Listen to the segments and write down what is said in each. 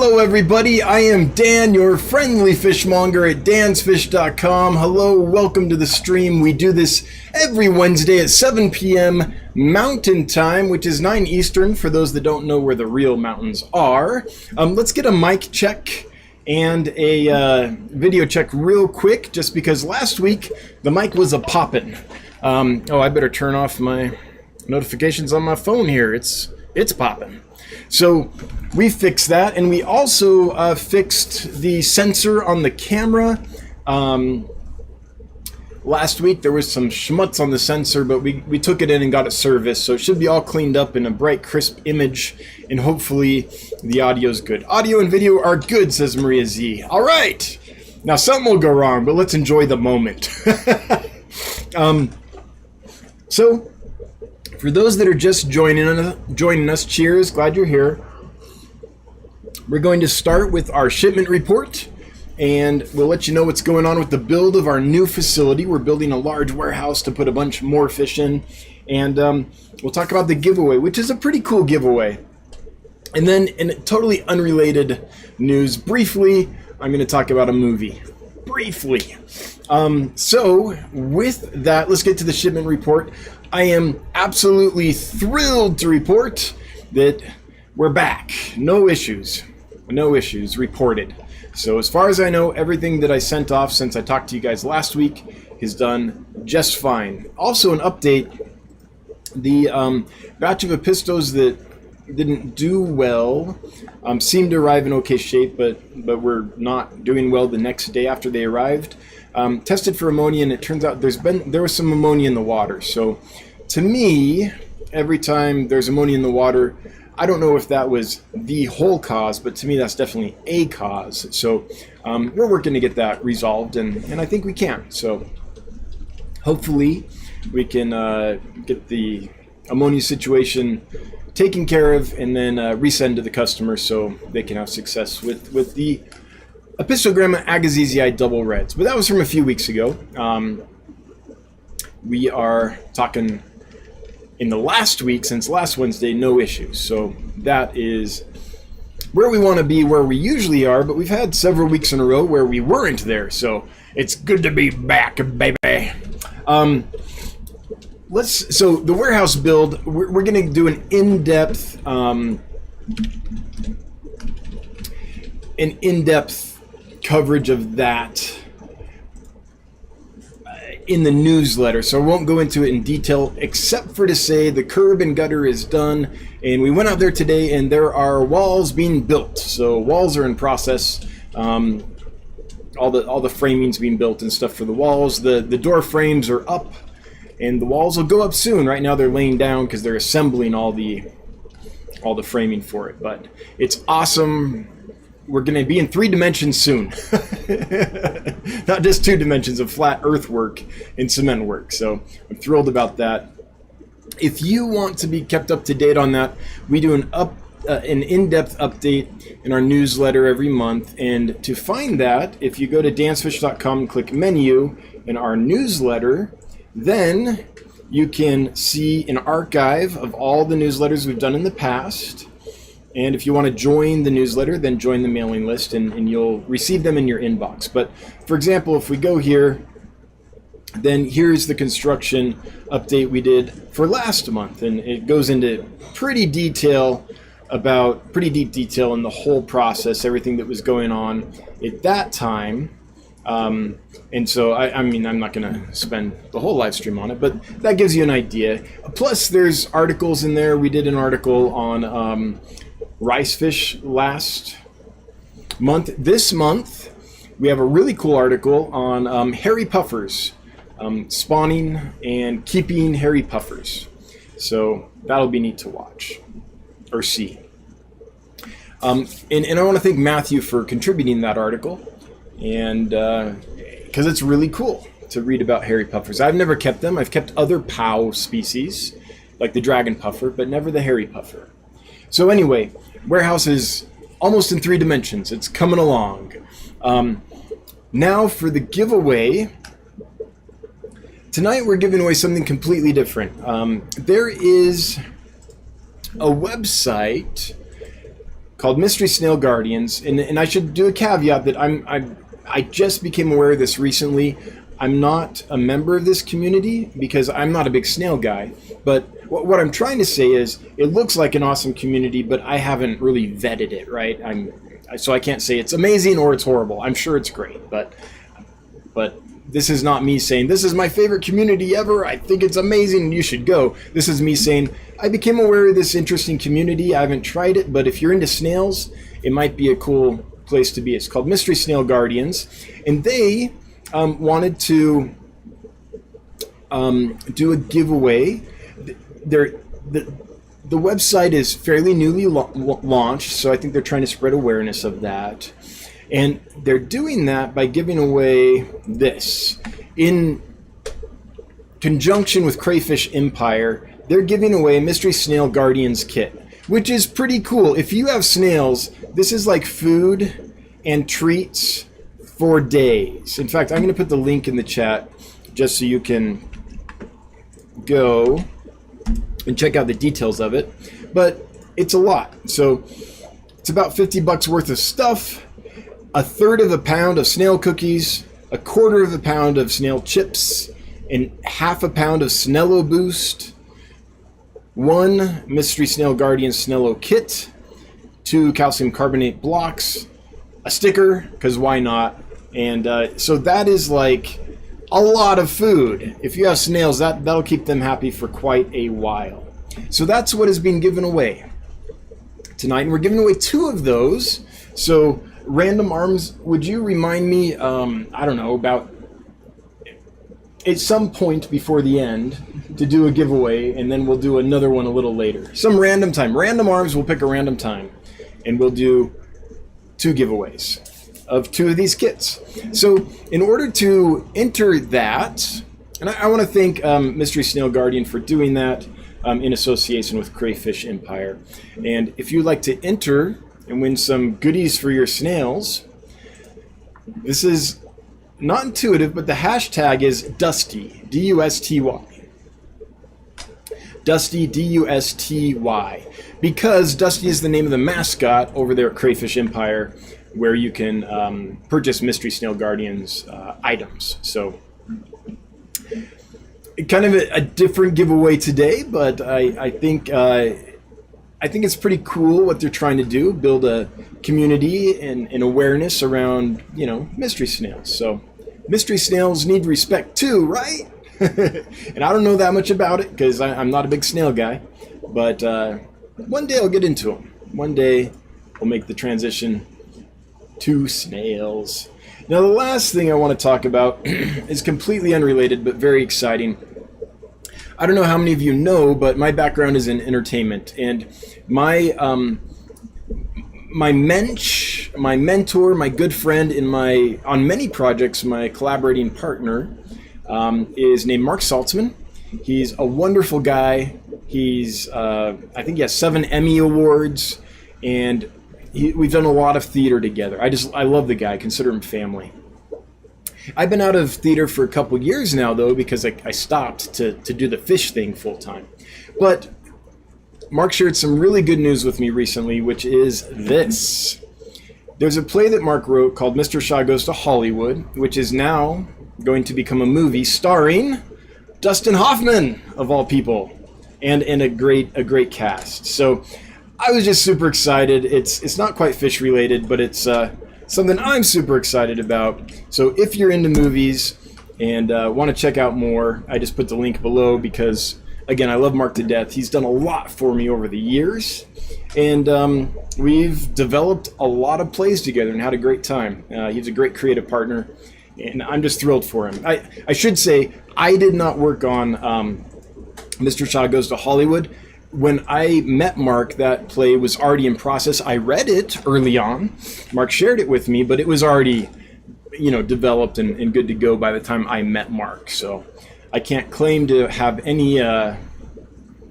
Hello everybody, I am Dan, your friendly fishmonger at dansfish.com. Hello, welcome to the stream. We do this every Wednesday at 7 p.m. Mountain Time, which is 9 Eastern for those that don't know where the real mountains are. Let's get a mic check and a video check real quick, just because last week the mic was a poppin'. I better turn off my notifications on my phone here. It's popping. So we fixed that, and we also fixed the sensor on the camera. Last week there was some schmutz on the sensor, but we took it in and got it serviced, so it should be all cleaned up in a bright, crisp image, and hopefully the audio's good. Audio and video are good, says Maria Z. All right, now something will go wrong, but let's enjoy the moment. So for those that are just joining us, cheers, glad you're here. We're going to start with our shipment report, and we'll let you know what's going on with the build of our new facility. We're building a large warehouse to put a bunch more fish in, and we'll talk about the giveaway, which is a pretty cool giveaway. And then in totally unrelated news, briefly, I'm going to talk about a movie. Briefly. So with that, let's get to the shipment report. I am absolutely thrilled to report that we're back. No issues reported. So as far as I know, everything that I sent off since I talked to you guys last week is done just fine. Also an update, the batch of Epistos that didn't do well seemed to arrive in okay shape, but were not doing well the next day after they arrived. Tested for ammonia, and it turns out there was some ammonia in the water. So to me, every time there's ammonia in the water, I don't know if that was the whole cause, but to me that's definitely a cause. So we're working to get that resolved, and I think we can. So hopefully we can get the ammonia situation taken care of, and then resend to the customer so they can have success with the Epistogramma agassizii double reds. But that was from a few weeks ago. We are talking in the last week, since last Wednesday, no issues. So that is where we want to be, where we usually are, but we've had several weeks in a row where we weren't there. So it's good to be back, baby. So the warehouse build, we're going to do an in-depth coverage of that in the newsletter, so I won't go into it in detail, except for to say the curb and gutter is done, and we went out there today and there are walls being built. So walls are in process. All the framing's being built and stuff for the walls. The door frames are up, and the walls will go up soon. Right now they're laying down because they're assembling all the framing for it, but it's awesome. We're going to be in 3 dimensions soon. Not just 2 dimensions of flat earthwork and cement work. So I'm thrilled about that. If you want to be kept up to date on that, we do an in-depth update in our newsletter every month. And to find that, if you go to dansfish.com and click menu in our newsletter, then you can see an archive of all the newsletters we've done in the past. And if you want to join the newsletter, then join the mailing list, and you'll receive them in your inbox. But for example, if we go here, then here's the construction update we did for last month, and it goes into pretty deep detail in the whole process, everything that was going on at that time. And so I mean, I'm not going to spend the whole live stream on it, but that gives you an idea. Plus, there's articles in there. We did an article on rice fish last month. This month, we have a really cool article on hairy puffers, spawning and keeping hairy puffers. So that'll be neat to watch or see. And I want to thank Matthew for contributing that article, and because it's really cool to read about hairy puffers. I've never kept them. I've kept other POW species, like the dragon puffer, but never the hairy puffer. So anyway, warehouse is almost in 3 dimensions. It's coming along. Now for the giveaway. Tonight we're giving away something completely different. There is a website called Mystery Snail Guardians, and I should do a caveat that I just became aware of this recently. I'm not a member of this community because I'm not a big snail guy, but what I'm trying to say is it looks like an awesome community, but I haven't really vetted it, right? So I can't say it's amazing or it's horrible. I'm sure it's great, but this is not me saying this is my favorite community ever, I think it's amazing and you should go. This is me saying I became aware of this interesting community. I haven't tried it, but if you're into snails, it might be a cool place to be. It's called Mystery Snail Guardians, and they wanted to do a giveaway. The website is fairly newly launched, so I think they're trying to spread awareness of that. And they're doing that by giving away this. In conjunction with Crayfish Empire, they're giving away a Mystery Snail Guardians kit, which is pretty cool. If you have snails, this is like food and treats for days. In fact, I'm going to put the link in the chat just so you can go and check out the details of it. But it's a lot. So it's about $50 worth of stuff. A third of a pound of snail cookies, a quarter of a pound of snail chips, and half a pound of Snello Boost, 1 Mystery Snail Guardian Snello kit, 2 calcium carbonate blocks, a sticker, because why not? And so that is like a lot of food. If you have snails, that'll keep them happy for quite a while. So that's what is being given away tonight, and we're giving away 2 of those. So Random Arms, would you remind me, I don't know, about at some point before the end to do a giveaway, and then we'll do another one a little later. Some random time. Random Arms will pick a random time, and we'll do 2 giveaways of 2 of these kits. So in order to enter that, and I want to thank Mystery Snail Guardian for doing that in association with Crayfish Empire. And if you'd like to enter and win some goodies for your snails, this is not intuitive, but the hashtag is Dusty, D-U-S-T-Y. Dusty, D-U-S-T-Y. Because Dusty is the name of the mascot over there at Crayfish Empire, where you can purchase Mystery Snail Guardians items. So kind of a different giveaway today, but I think it's pretty cool what they're trying to do, build a community and awareness around, mystery snails. So mystery snails need respect too, right? And I don't know that much about it because I'm not a big snail guy, but one day I'll get into them. One day we'll make the transition to snails. Now the last thing I want to talk about is completely unrelated but very exciting. I don't know how many of you know, but my background is in entertainment, and my mentor, my good friend on many projects, my collaborating partner is named Mark Saltzman. He's a wonderful guy. He's I think he has 7 Emmy Awards, and we've done a lot of theater together. I love the guy. I consider him family. I've been out of theater for a couple years now, though, because I stopped to do the fish thing full time. But Mark shared some really good news with me recently, which is this. There's a play that Mark wrote called Mr. Shaw Goes to Hollywood, which is now going to become a movie starring Dustin Hoffman, of all people, and a great cast. So I was just super excited. It's not quite fish related, but it's something I'm super excited about. So if you're into movies and want to check out more, I just put the link below because, again, I love Mark to death. He's done a lot for me over the years, and we've developed a lot of plays together and had a great time. He's a great creative partner, and I'm just thrilled for him. I should say I did not work on Mr. Shaw Goes to Hollywood. When I met Mark, that play was already in process. I read it early on. Mark shared it with me, but it was already, developed and good to go by the time I met Mark. So I can't claim to have any, I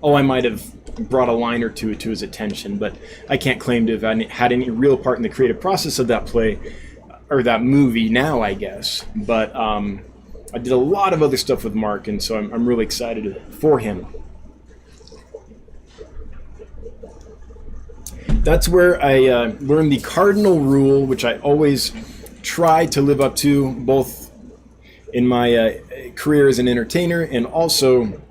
might have brought a line or two to his attention, but I can't claim to have had any real part in the creative process of that play, or that movie now, I guess. But I did a lot of other stuff with Mark, and so I'm really excited for him. That's where I learned the cardinal rule, which I always try to live up to, both in my career as an entertainer and also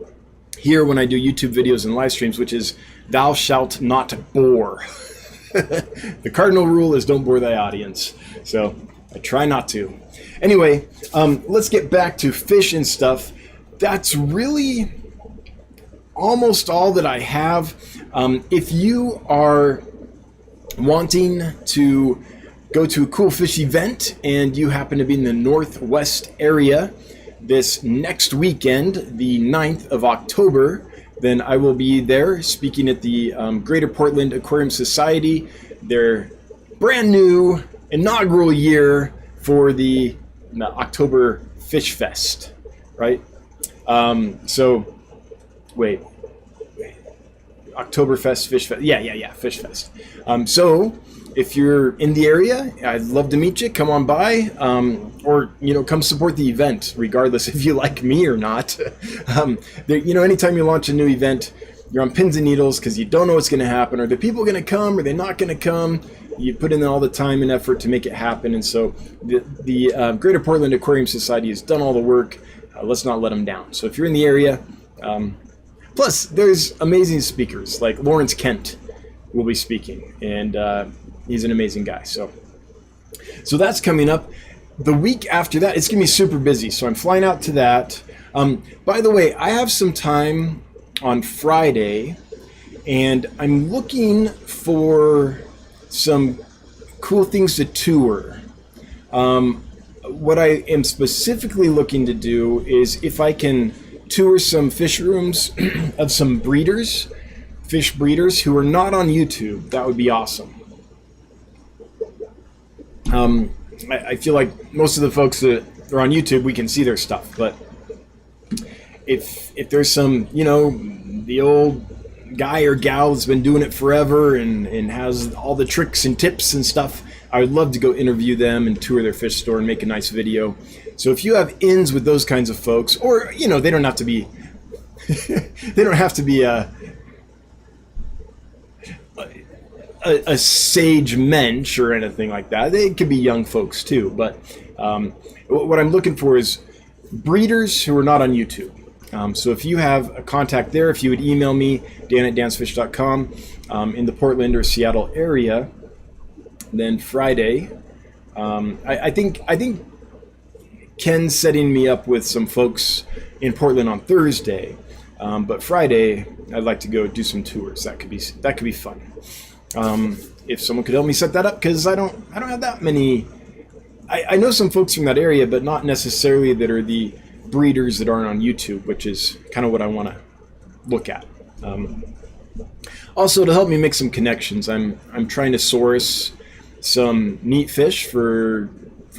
here when I do YouTube videos and live streams, which is thou shalt not bore. The cardinal rule is don't bore thy audience. So I try not to. Anyway, let's get back to fish and stuff. That's really almost all that I have. If you are wanting to go to a cool fish event and you happen to be in the Northwest area this next weekend, the 9th of October, then I will be there speaking at the Greater Portland Aquarium Society, their brand new inaugural year for the October Fish Fest, right? Oktoberfest, Fish Fest. Yeah, Fish Fest. So if you're in the area, I'd love to meet you. Come on by, or come support the event, regardless if you like me or not. Anytime you launch a new event, you're on pins and needles because you don't know what's going to happen. Are the people going to come? Are they not going to come? You put in all the time and effort to make it happen, and so the Greater Portland Aquarium Society has done all the work. Let's not let them down. So if you're in the area. Plus, there's amazing speakers, like Lawrence Kent will be speaking, and he's an amazing guy. So that's coming up. The week after that, it's going to be super busy, so I'm flying out to that. By the way, I have some time on Friday, and I'm looking for some cool things to tour. What I am specifically looking to do is if I can tour some fish rooms of some fish breeders who are not on YouTube. That would be awesome. I feel like most of the folks that are on YouTube, we can see their stuff, but if there's some, the old guy or gal that's been doing it forever and has all the tricks and tips and stuff, I would love to go interview them and tour their fish store and make a nice video. So if you have ins with those kinds of folks, or they don't have to be they don't have to be a sage mensch or anything like that. They could be young folks too, but what I'm looking for is breeders who are not on YouTube. So if you have a contact there, if you would email me, dan@dansfish.com, in the Portland or Seattle area, then Friday, I think Ken's setting me up with some folks in Portland on Thursday, but Friday I'd like to go do some tours. That could be fun. If someone could help me set that up, because I don't have that many. I know some folks from that area, but not necessarily that are the breeders that aren't on YouTube, which is kind of what I want to look at. Also, to help me make some connections, I'm trying to source some neat fish for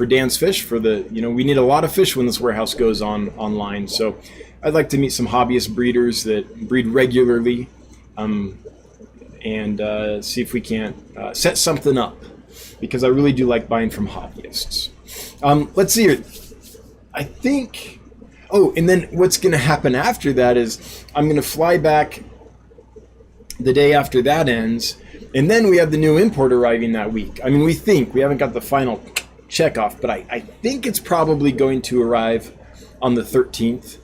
Dan's Fish. We need a lot of fish when this warehouse goes online. So I'd like to meet some hobbyist breeders that breed regularly, and see if we can't set something up, because I really do like buying from hobbyists. Let's see here. I think. Oh, and then what's going to happen after that is I'm going to fly back the day after that ends, and then we have the new import arriving that week. I mean, we haven't got the final check off, but I think it's probably going to arrive on the 13th,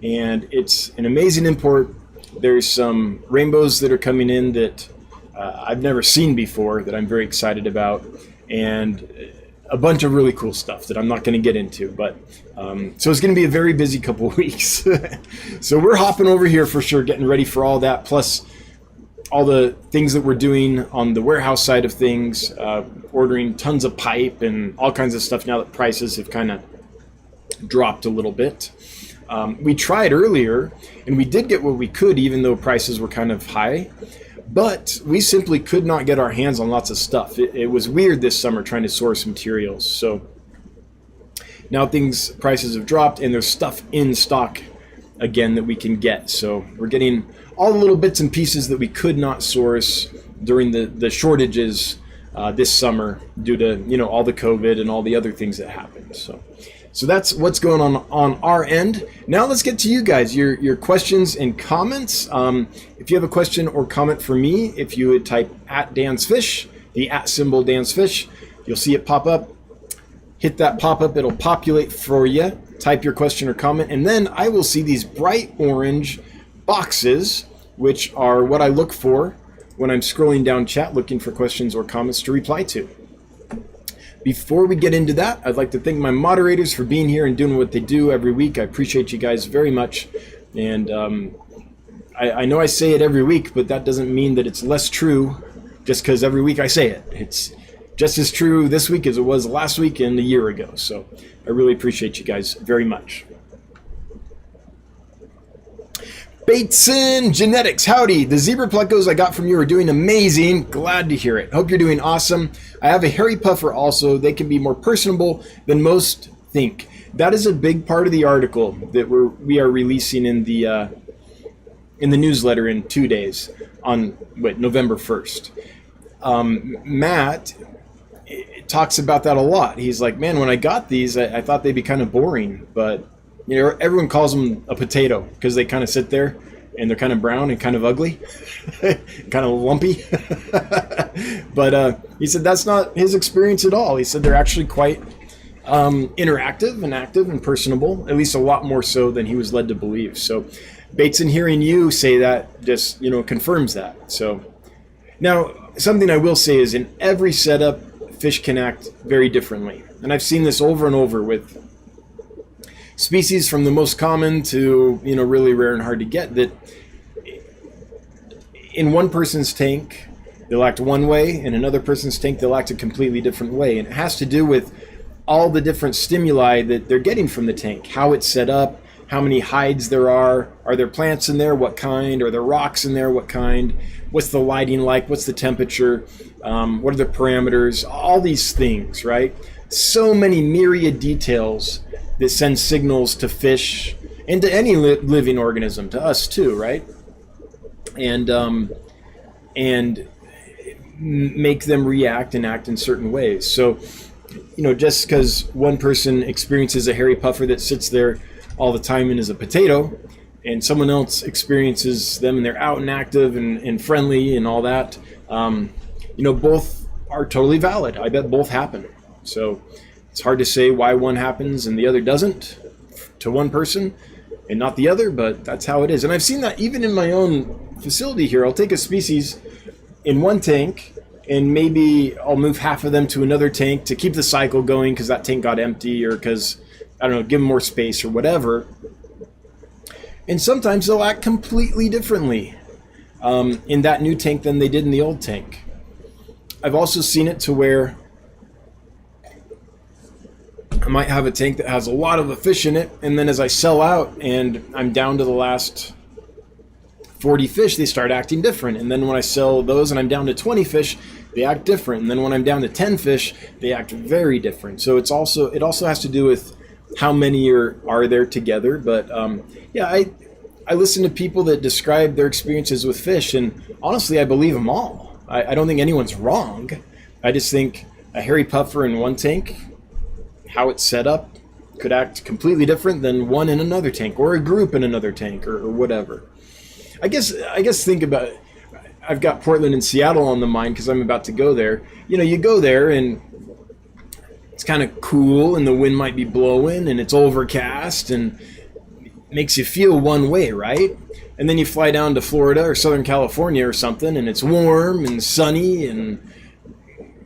and it's an amazing import. There's some rainbows that are coming in that I've never seen before that I'm very excited about, and a bunch of really cool stuff that I'm not going to get into, but so it's going to be a very busy couple of weeks. So we're hopping over here for sure, getting ready for all that, plus all the things that we're doing on the warehouse side of things, ordering tons of pipe and all kinds of stuff now that prices have kind of dropped a little bit. We tried earlier, and we did get what we could, even though prices were kind of high. But we simply could not get our hands on lots of stuff. It was weird this summer trying to source materials. So now prices have dropped, and there's stuff in stock again that we can get. So we're getting all the little bits and pieces that we could not source during the shortages this summer due to all the COVID and all the other things that happened. So So that's what's going on our end. Now let's get to you guys, your questions and comments. If you have a question or comment for me, if you would type @DansFish, the @ DansFish, you'll see it pop up. Hit that pop-up, it'll populate for you. Type your question or comment, and then I will see these bright orange boxes, which are what I look for when I'm scrolling down chat looking for questions or comments to reply to. Before we get into that, I'd like to thank my moderators for being here and doing what they do every week. I appreciate you guys very much. And I know I say it every week, but that doesn't mean that it's less true just because every week I say it. It's just as true this week as it was last week and a year ago. So I really appreciate you guys very much. Bateson Genetics, howdy. The zebra plecos I got from you are doing amazing. Glad to hear it. Hope you're doing awesome. I have a hairy puffer also. They can be more personable than most think. That is a big part of the article that we are releasing in the newsletter in 2 days on November 1st. Matt talks about that a lot. He's like, man, when I got these, I thought they'd be kind of boring, but you know, everyone calls them a potato because they kind of sit there and they're kind of brown and kind of ugly, kind of lumpy. But he said that's not his experience at all. He said they're actually quite interactive and active and personable, at least a lot more so than he was led to believe. So Bateson, hearing you say that just, you know, confirms that. So now something I will say is in every setup, fish can act very differently. And I've seen this over and over with species from the most common to, you know, really rare and hard to get, that in one person's tank they'll act one way, in another person's tank they'll act a completely different way. And it has to do with all the different stimuli that they're getting from the tank, how it's set up, how many hides there are there plants in there, what kind, are there rocks in there, what kind, what's the lighting like, what's the temperature, what are the parameters, all these things, right? So many myriad details that send signals to fish and to any living organism, to us too, right? And make them react and act in certain ways. So, you know, just because one person experiences a hairy puffer that sits there all the time and is a potato, and someone else experiences them and they're out and active and friendly and all that, you know, both are totally valid. I bet both happen. So it's hard to say why one happens and the other doesn't to one person and not the other, but that's how it is. And I've seen that even in my own facility here. I'll take a species in one tank and maybe I'll move half of them to another tank to keep the cycle going because that tank got empty, or because, I don't know, give them more space or whatever. And sometimes they'll act completely differently in that new tank than they did in the old tank. I've also seen it to where I might have a tank that has a lot of a fish in it, and then as I sell out and I'm down to the last 40 fish, they start acting different. And then when I sell those and I'm down to 20 fish, they act different. And then when I'm down to 10 fish, they act very different. So it also has to do with how many are there together. But yeah, I listen to people that describe their experiences with fish, and honestly, I believe them all. I don't think anyone's wrong. I just think a hairy puffer in one tank, how it's set up, could act completely different than one in another tank, or a group in another tank, or whatever. I guess think about it. I've got Portland and Seattle on the mind because I'm about to go there. You know, you go there and it's kind of cool and the wind might be blowing and it's overcast and makes you feel one way, right? And then you fly down to Florida or Southern California or something and it's warm and sunny and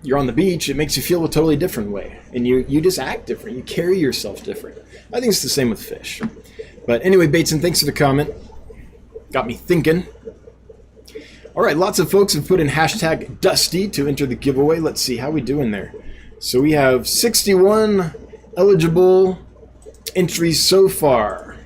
you're on the beach. It makes you feel a totally different way, and you just act different. You carry yourself different. I think it's the same with fish. But anyway, Bateson, thanks for the comment. Got me thinking. All right, lots of folks have put in hashtag Dusty to enter the giveaway. Let's see how we doing there. So we have 61 eligible entries so far.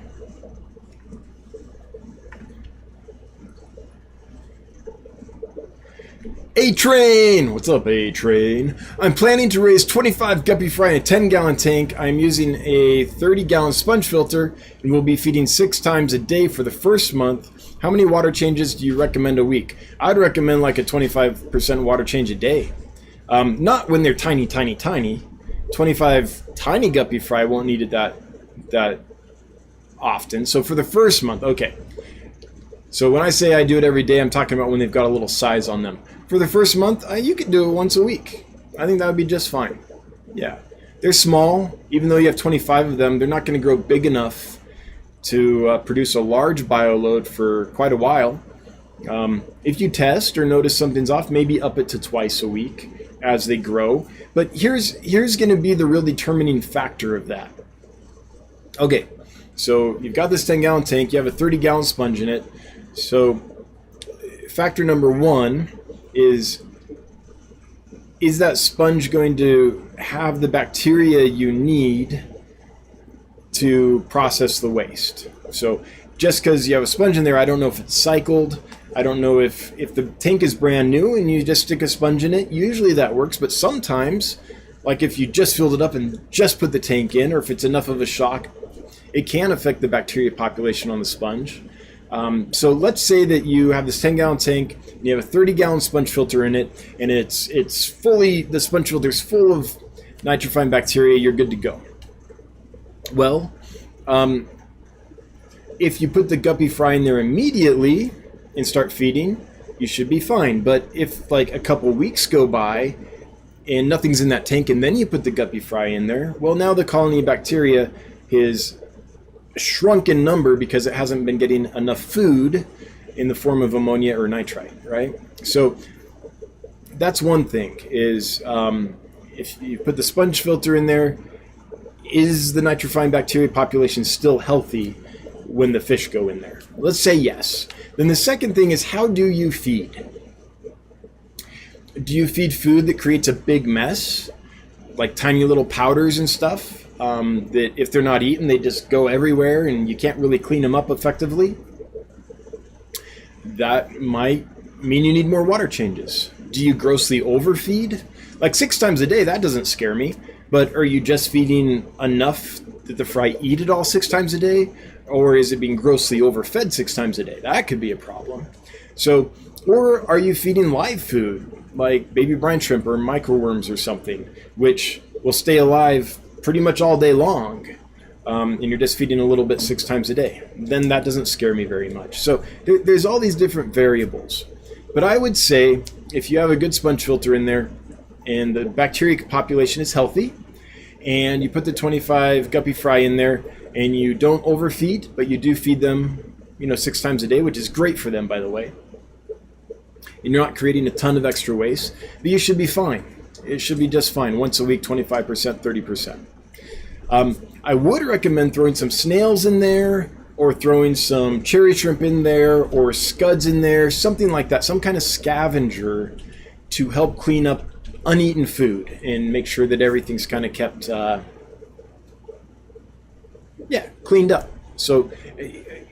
A-Train! What's up, A-Train? I'm planning to raise 25 guppy fry in a 10-gallon tank. I'm using a 30-gallon sponge filter and will be feeding 6 times a day for the first month. How many water changes do you recommend a week? I'd recommend like a 25% water change a day. Not when they're tiny, tiny, tiny. 25 tiny guppy fry won't need it that often. So for the first month, okay. So when I say I do it every day, I'm talking about when they've got a little size on them. For the first month, you could do it once a week. I think that would be just fine. Yeah. They're small. Even though you have 25 of them, they're not going to grow big enough to produce a large bioload for quite a while. If you test or notice something's off, maybe up it to twice a week as they grow. But here's going to be the real determining factor of that. Okay, so you've got this 10-gallon tank. You have a 30-gallon sponge in it. So factor number one is that sponge going to have the bacteria you need to process the waste? So just because you have a sponge in there, I don't know if it's cycled. I don't know if the tank is brand new and you just stick a sponge in it. Usually that works, but sometimes, like if you just filled it up and just put the tank in, or if it's enough of a shock, it can affect the bacteria population on the sponge. So let's say that you have this 10-gallon tank, and you have a 30-gallon sponge filter in it, and it's fully, the sponge filter is full of nitrifying bacteria. You're good to go. Well, if you put the guppy fry in there immediately and start feeding, you should be fine. But if like a couple weeks go by and nothing's in that tank, and then you put the guppy fry in there, well, now the colony of bacteria is shrunk in number because it hasn't been getting enough food in the form of ammonia or nitrite, right? So that's one thing, is if you put the sponge filter in there, is the nitrifying bacteria population still healthy when the fish go in there? Let's say yes. Then the second thing is, how do you feed? Do you feed food that creates a big mess, like tiny little powders and stuff? That if they're not eaten, they just go everywhere and you can't really clean them up effectively? That might mean you need more water changes. Do you grossly overfeed? Like 6 times a day, that doesn't scare me. But are you just feeding enough that the fry eat it all 6 times a day? Or is it being grossly overfed 6 times a day? That could be a problem. So, or are you feeding live food, like baby brine shrimp or microworms or something, which will stay alive pretty much all day long, and you're just feeding a little bit 6 times a day? Then that doesn't scare me very much. So there's all these different variables. But I would say if you have a good sponge filter in there and the bacteria population is healthy, and you put the 25 guppy fry in there and you don't overfeed, but you do feed them 6 times a day, which is great for them, by the way, and you're not creating a ton of extra waste, but you should be fine. It should be just fine. Once a week, 25%, 30%. I would recommend throwing some snails in there, or throwing some cherry shrimp in there, or scuds in there, something like that, some kind of scavenger to help clean up uneaten food and make sure that everything's kind of kept, cleaned up. So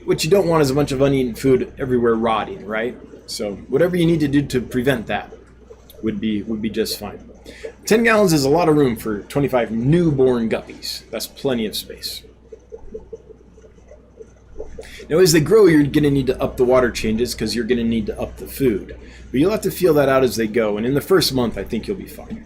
what you don't want is a bunch of uneaten food everywhere rotting, right? So whatever you need to do to prevent that would be just fine. 10 gallons is a lot of room for 25 newborn guppies. That's plenty of space. Now, as they grow, you're going to need to up the water changes because you're going to need to up the food. But you'll have to feel that out as they go. And in the first month, I think you'll be fine.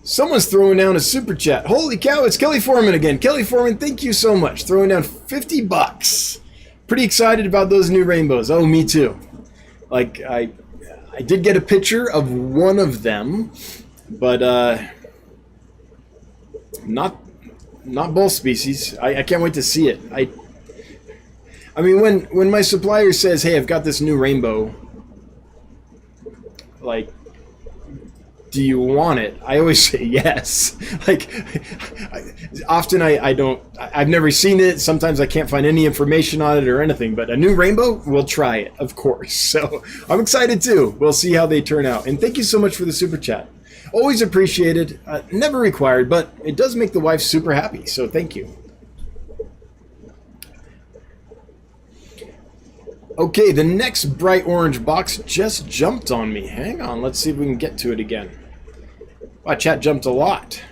Someone's throwing down a super chat. Holy cow, it's Kelly Foreman again. Kelly Foreman, thank you so much. Throwing down $50. Pretty excited about those new rainbows. Oh, me too. Like, I did get a picture of one of them, but not both species. I can't wait to see it. I mean, when my supplier says, "Hey, I've got this new rainbow," like, do you want it? I always say yes. Like, often I don't. I've never seen it. Sometimes I can't find any information on it or anything. But a new rainbow, we'll try it, of course. So I'm excited too. We'll see how they turn out. And thank you so much for the super chat. Always appreciated. Never required, but it does make the wife super happy. So thank you. Okay, the next bright orange box just jumped on me. Hang on, let's see if we can get to it again. Wow, chat jumped a lot.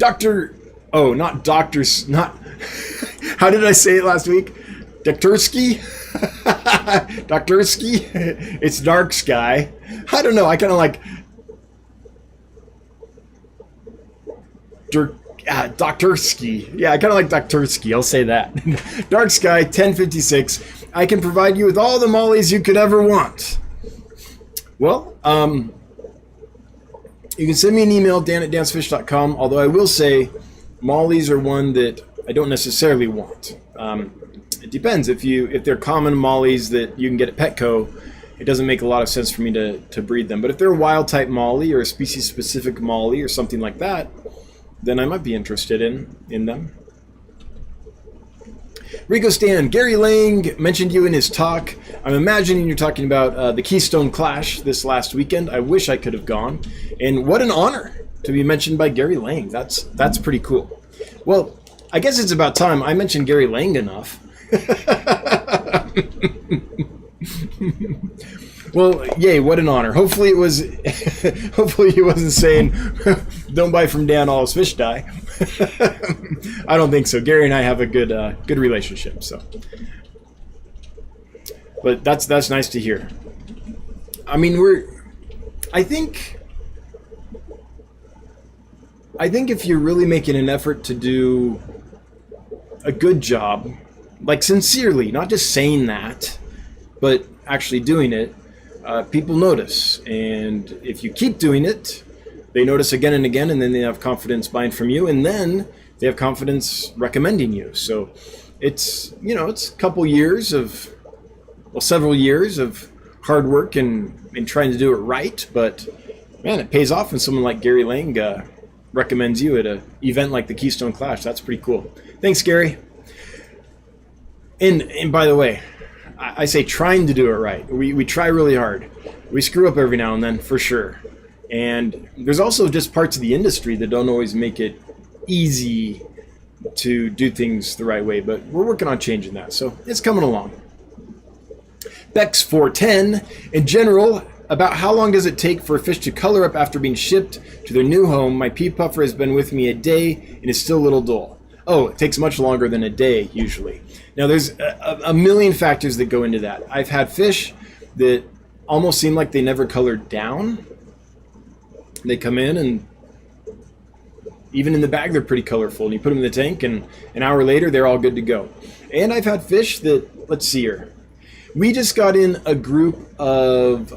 Not doctors, not, how did I say it last week? Doktorski? Doktorski? It's Dark Sky. I don't know. I kind of like Doktorski. Yeah, I kind of like Doktorski. I'll say that. Dark Sky 1056. I can provide you with all the mollies you could ever want. Well, you can send me an email, dan@dansfish.com, although I will say mollies are one that I don't necessarily want. It depends. If they're common mollies that you can get at Petco, it doesn't make a lot of sense for me to breed them. But if they're a wild type molly or a species specific molly or something like that, then I might be interested in them. Rico Stan, Gary Lang mentioned you in his talk. I'm imagining you're talking about the Keystone Clash this last weekend. I wish I could have gone. And what an honor to be mentioned by Gary Lang. That's pretty cool. Well, I guess it's about time I mentioned Gary Lang enough. Well, yay, what an honor. Hopefully he wasn't saying, don't buy from Dan, all his fish die. I don't think so. Gary and I have a good relationship, so. But that's nice to hear. I mean, I think if you're really making an effort to do a good job, like sincerely, not just saying that, but actually doing it, people notice. And if you keep doing it, they notice again and again, and then they have confidence buying from you, and then they have confidence recommending you. So it's a couple years of, well, several years of hard work and trying to do it right. But man, it pays off when someone like Gary Lang recommends you at an event like the Keystone Clash. That's pretty cool. Thanks, Gary. And by the way, I say trying to do it right. We try really hard. We screw up every now and then, for sure. And there's also just parts of the industry that don't always make it easy to do things the right way, but we're working on changing that, so it's coming along. Bex 410, in general, about how long does it take for a fish to color up after being shipped to their new home? My pea puffer has been with me a day and is still a little dull. Oh, it takes much longer than a day, usually. Now, there's a million factors that go into that. I've had fish that almost seem like they never colored down. They come in, and even in the bag, they're pretty colorful. And you put them in the tank, and an hour later, they're all good to go. And I've had fish that, let's see here. We just got in a group of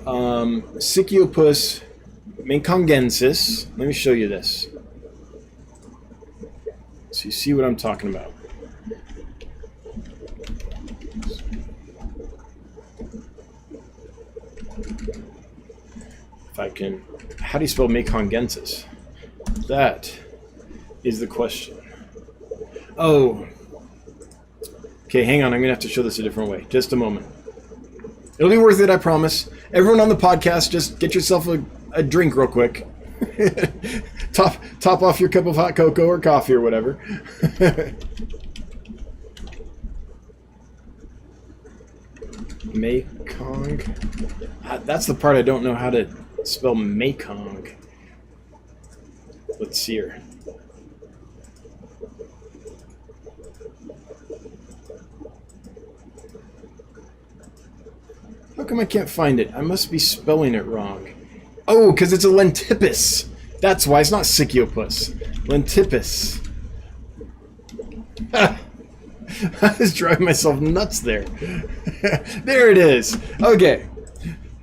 Sicyopus mekongensis. Let me show you this. So you see what I'm talking about. If I can, how do you spell mekongensis? That is the question. Oh, okay, hang on. I'm gonna have to show this a different way. Just a moment. It'll be worth it, I promise. Everyone on the podcast, just get yourself a drink real quick. Top off your cup of hot cocoa or coffee or whatever. Mekong. That's the part I don't know how to spell Mekong. Let's see here. How come I can't find it? I must be spelling it wrong. Oh, because it's a lentipus. That's why it's not Sicyopus. Lentipus. I was driving myself nuts there. There it is. Okay.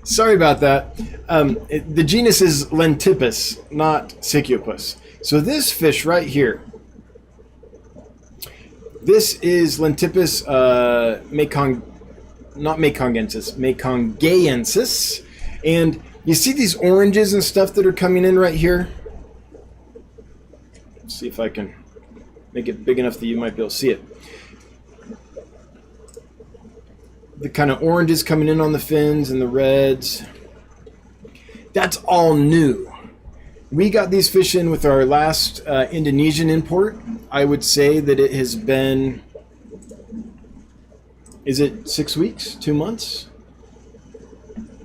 Sorry about that. The genus is Lentipus, not Sicyopus. So this fish right here, this is Lentipus not Mekongensis, Mekongaensis. And you see these oranges and stuff that are coming in right here? Let's see if I can make it big enough that you might be able to see it. The kind of oranges coming in on the fins and the reds. That's all new. We got these fish in with our last Indonesian import. I would say that it has been, is it 6 weeks, 2 months?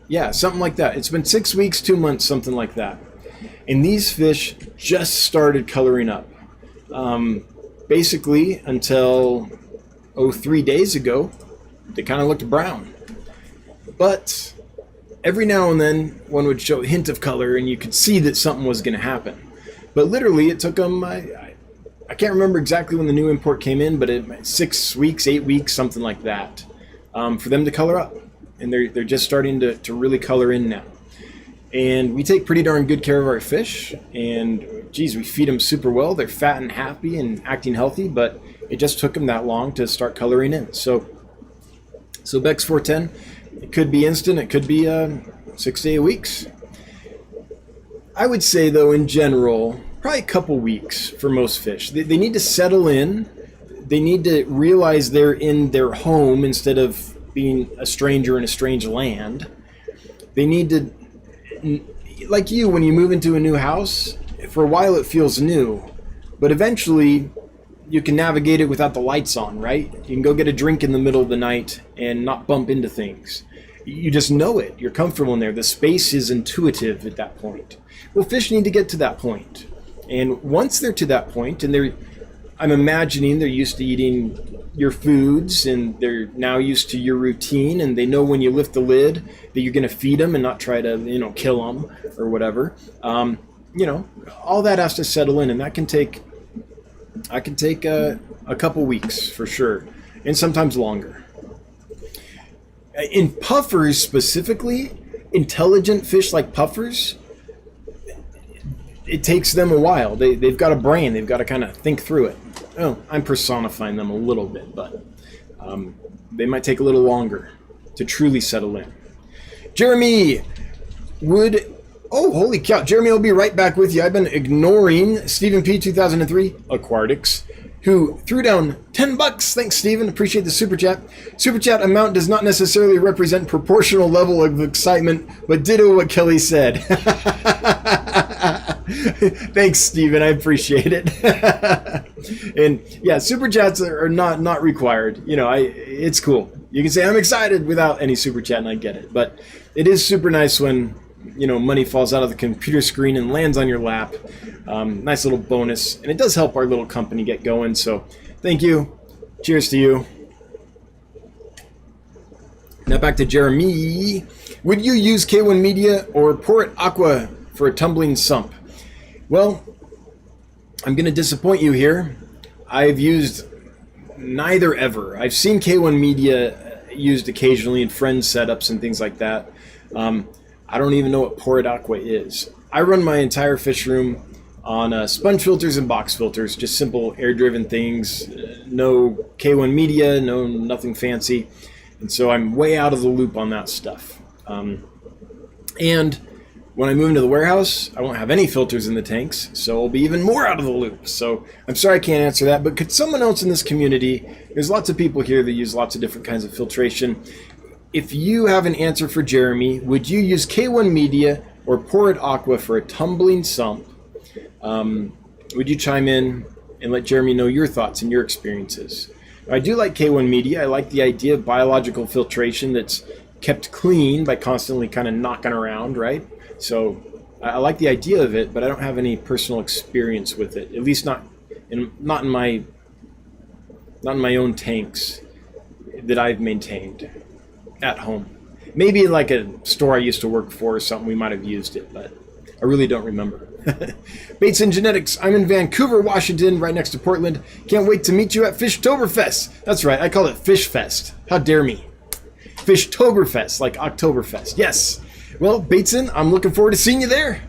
Yeah, something like that. It's been 6 weeks, 2 months, something like that. And these fish just started coloring up. Basically, until 3 days ago, they kind of looked brown. But every now and then one would show a hint of color and you could see that something was going to happen. But literally it took them, I can't remember exactly when the new import came in, but 6 weeks, 8 weeks, something like that, for them to color up. And they're just starting to really color in now. And we take pretty darn good care of our fish, and geez, we feed them super well. They're fat and happy and acting healthy, but it just took them that long to start coloring in. So Bex 410, it could be instant, it could be 6 to 8 weeks. I would say though, in general, probably a couple weeks for most fish. They need to settle in. They need to realize they're in their home instead of being a stranger in a strange land. They need to, like you, when you move into a new house, for a while it feels new, but eventually you can navigate it without the lights on, right? You can go get a drink in the middle of the night and not bump into things. You just know it. You're comfortable in there. The space is intuitive at that point. Well, fish need to get to that point. And once they're to that point, and I'm imagining they're used to eating your foods, and they're now used to your routine, and they know when you lift the lid that you're going to feed them and not try to, kill them or whatever. All that has to settle in, and that can take a couple weeks for sure, and sometimes longer. In puffers specifically, intelligent fish like puffers, it takes them a while. They've got a brain. They've got to kind of think through it. Oh, I'm personifying them a little bit, but they might take a little longer to truly settle in. Jeremy oh, holy cow. Jeremy will be right back with you. I've been ignoring Stephen P. 2003 Aquatics, who threw down $10. Thanks, Stephen. Appreciate the super chat. Super chat amount does not necessarily represent proportional level of excitement, but ditto what Kelly said. Thanks, Stephen. I appreciate it. And yeah, super chats are not required. It's cool. You can say I'm excited without any super chat, and I get it. But it is super nice when money falls out of the computer screen and lands on your lap. Nice little bonus, and it does help our little company get going. So thank you. Cheers to you. Now back to Jeremy. Would you use K1 Media or Port Aqua for a tumbling sump? Well, I'm going to disappoint you here. I've used neither ever. I've seen K1 Media used occasionally in friend setups and things like that. I don't even know what Port Aqua is. I run my entire fish room on sponge filters and box filters, just simple air-driven things, no K1 Media, nothing fancy. And so I'm way out of the loop on that stuff. And when I move into the warehouse, I won't have any filters in the tanks, so I'll be even more out of the loop. So I'm sorry I can't answer that, but could someone else in this community, there's lots of people here that use lots of different kinds of filtration. If you have an answer for Jeremy, would you use K1 Media or Port Aqua for a tumbling sump? Would you chime in and let Jeremy know your thoughts and your experiences? I do like K1 Media. I like the idea of biological filtration that's kept clean by constantly kind of knocking around, right? So I like the idea of it, but I don't have any personal experience with it. At least not in my own tanks that I've maintained at home. Maybe like a store I used to work for or something, we might have used it, but I really don't remember. Baits and Genetics. I'm in Vancouver, Washington, right next to Portland. Can't wait to meet you at Fishtoberfest. That's right, I call it Fish Fest. How dare me? Fishtoberfest, like Oktoberfest. Yes. Well, Bateson, I'm looking forward to seeing you there.